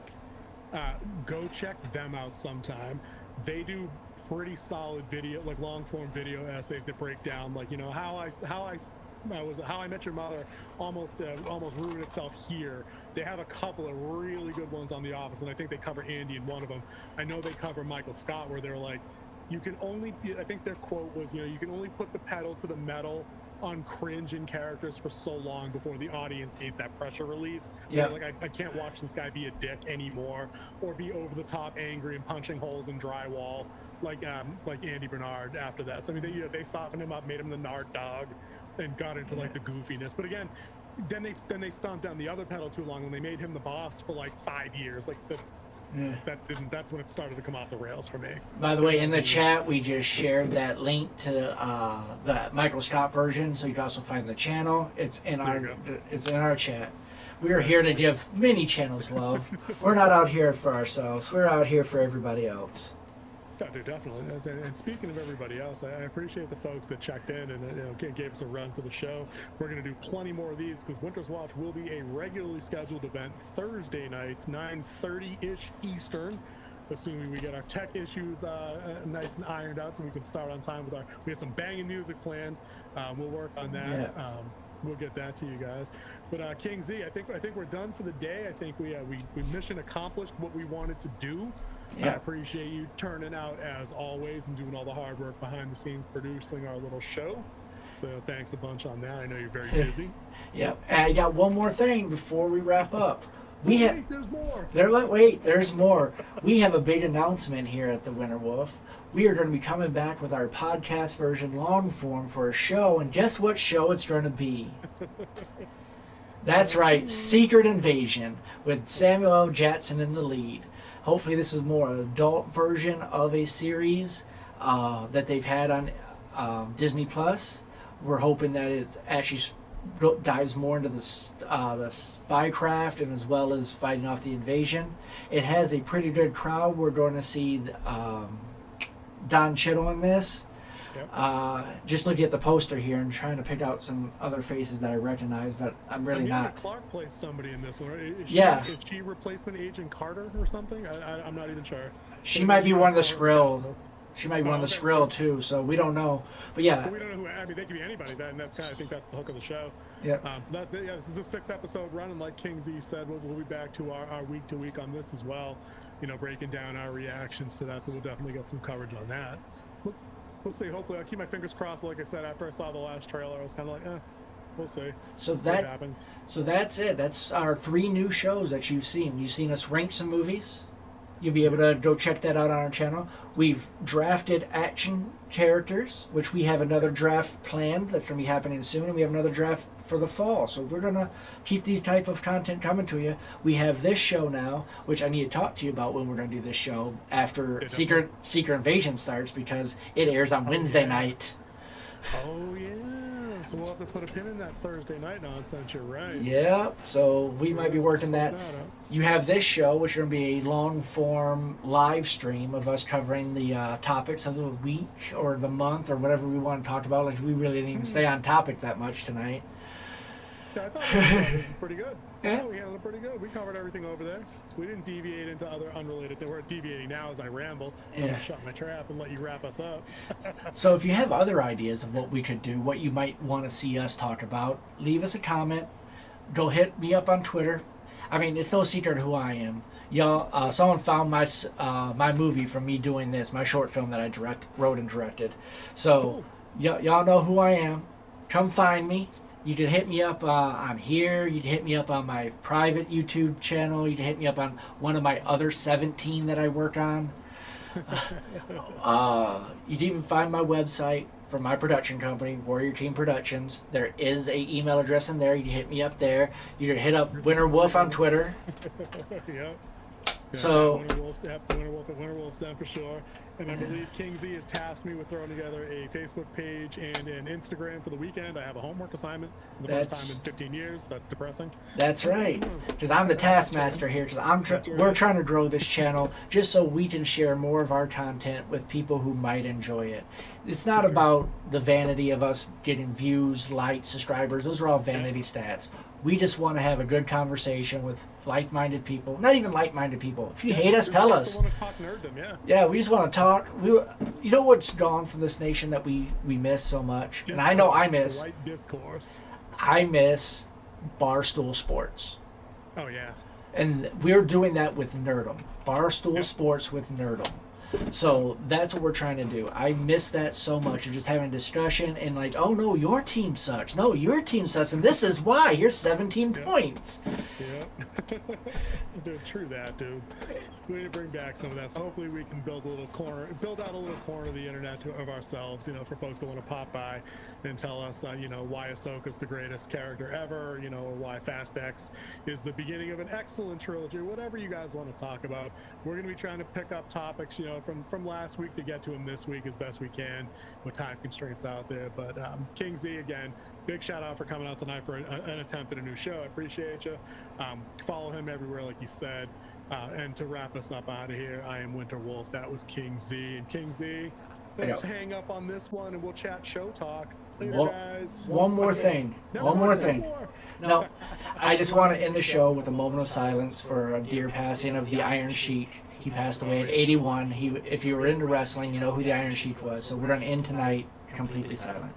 Go check them out sometime. They do pretty solid video, like long form video essays that break down, like, you know, how I Met Your Mother almost ruined itself here. They have a couple of really good ones on The Office, and I think they cover Andy in one of them. I know they cover Michael Scott, where they're like, you can only, I think their quote was, you know, you can only put the pedal to the metal on cringe in characters for so long before the audience needs that pressure release. Yeah. Like, I can't watch this guy be a dick anymore, or be over the top angry and punching holes in drywall like Andy Bernard after that. So I mean, they softened him up, made him the Nard dog, and got into like the goofiness. But again, then they stomped down the other pedal too long when they made him the boss for like 5 years. Like that's when it started to come off the rails for me. By the way, in the chat, we just shared that link to the Michael Scott version, so you can also find the channel. It's in our chat. We are here to give many channels love. We're not out here for ourselves. We're out here for everybody else. Yeah, dude, definitely. And speaking of everybody else, I appreciate the folks that checked in and gave us a run for the show. We're going to do plenty more of these because Winter's Watch will be a regularly scheduled event Thursday nights, 9:30-ish Eastern, assuming we get our tech issues nice and ironed out so we can start on time with we had some banging music planned. We'll work on that. Yeah. We'll get that to you guys. But King Z, I think we're done for the day. I think we mission accomplished what we wanted to do. Yeah. I appreciate you turning out as always and doing all the hard work behind the scenes producing our little show. So thanks a bunch on that. I know you're very busy. Yep. And I got one more thing before we wrap up. There's more. There's more. We have a big announcement here at the Winter Wolf. We are going to be coming back with our podcast version long form for a show, and guess what show it's going to be? That's right, Secret Invasion with Samuel L. Jackson in the lead. Hopefully this is more an adult version of a series that they've had on Disney Plus. We're hoping that it actually dives more into the spycraft and as well as fighting off the invasion. It has a pretty good crowd. We're going to see Don Cheadle in this. Yep. Just looking at the poster here and trying to pick out some other faces that I recognize, but I'm really not. Clark plays somebody in this one. Is she replacement Agent Carter or something? I'm not even sure. She might be one of the Skrill. She might be one of the Skrill too, so we don't know. But yeah. But we don't know who. I mean, they could be anybody. Then I think that's the hook of the show. Yeah. So this is a 6-episode run, and like King Z said, we'll be back to our week to week on this as well. Breaking down our reactions to that. So we'll definitely get some coverage on that. We'll see. Hopefully, I'll keep my fingers crossed. But like I said, after I saw the last trailer, I was kind of like, we'll see. So what happens. So that's it. That's our 3 new shows that you've seen. You've seen us rank some movies. You'll be able to go check that out on our channel. We've drafted action characters, which we have another draft planned that's going to be happening soon, and we have another draft for the fall. So we're going to keep these type of content coming to you. We have this show now, which I need to talk to you about when we're going to do this show after Secret Invasion starts, because it airs on Wednesday night. Oh, yeah. So we'll have to put a pin in that Thursday night nonsense. You're right. Yep. So we might be working that. You have this show, which is going to be a long-form live stream of us covering the topics of the week or the month or whatever we want to talk about. Like, we really didn't even stay on topic that much tonight. Yeah, I thought it was pretty good. Yeah. We handled it pretty good. We covered everything over there. We didn't deviate into other unrelated. They weren't deviating now as I ramble. I'm going to shut my trap and let you wrap us up. So if you have other ideas of what we could do, what you might want to see us talk about, leave us a comment. Go hit me up on Twitter. I mean, it's no secret who I am. Y'all, someone found my movie from me doing this, my short film that I wrote and directed. So y'all know who I am. Come find me. You can hit me up on here. You can hit me up on my private YouTube channel. You can hit me up on one of my other 17 that I work on. You can even find my website for my production company, Warrior Team Productions. There is a email address in there. You can hit me up there. You can hit up Winter Wolf on Twitter. Yeah. So Winterwolf's done for sure. And I believe King Z has tasked me with throwing together a Facebook page and an Instagram for the weekend. I have a homework assignment for the first time in 15 years. That's depressing. That's right, because I'm the taskmaster here. Because we're trying to grow this channel just so we can share more of our content with people who might enjoy it. It's not about the vanity of us getting views, likes, subscribers. Those are all vanity stats. We just want to have a good conversation with like-minded people. Not even like-minded people. If you hate us, tell us. We want to talk nerdom, yeah. Yeah, we just want to talk. You know what's gone from this nation that we miss so much? And I know I miss. Light discourse. I miss Barstool Sports. Oh, yeah. And we're doing that with Nerdom. Barstool Sports with Nerdom. So that's what we're trying to do. I miss that so much of just having a discussion and like, oh no, your team sucks. No, your team sucks, and this is why. Here's 17 points. Yeah. Dude, true that, dude. We need to bring back some of that. So hopefully we can build out a little corner of the internet of ourselves, for folks that want to pop by and tell us, why Ahsoka's the greatest character ever, or why Fast X is the beginning of an excellent trilogy, whatever you guys want to talk about. We're going to be trying to pick up topics, from last week to get to them this week as best we can with time constraints out there. But King Z, again, big shout out for coming out tonight for an attempt at a new show. I appreciate you. Follow him everywhere, like you said. And to wrap us up out of here, I am Winter Wolf. That was King Z. And King Z, let's hang up on this one and we'll chat show talk. Later, guys. One more thing. No, I just want to end the show with a moment of silence for a dear passing of the Iron Sheik. He passed away at 81. If you were into wrestling, you know who the Iron Sheik was. So we're going to end tonight completely silent.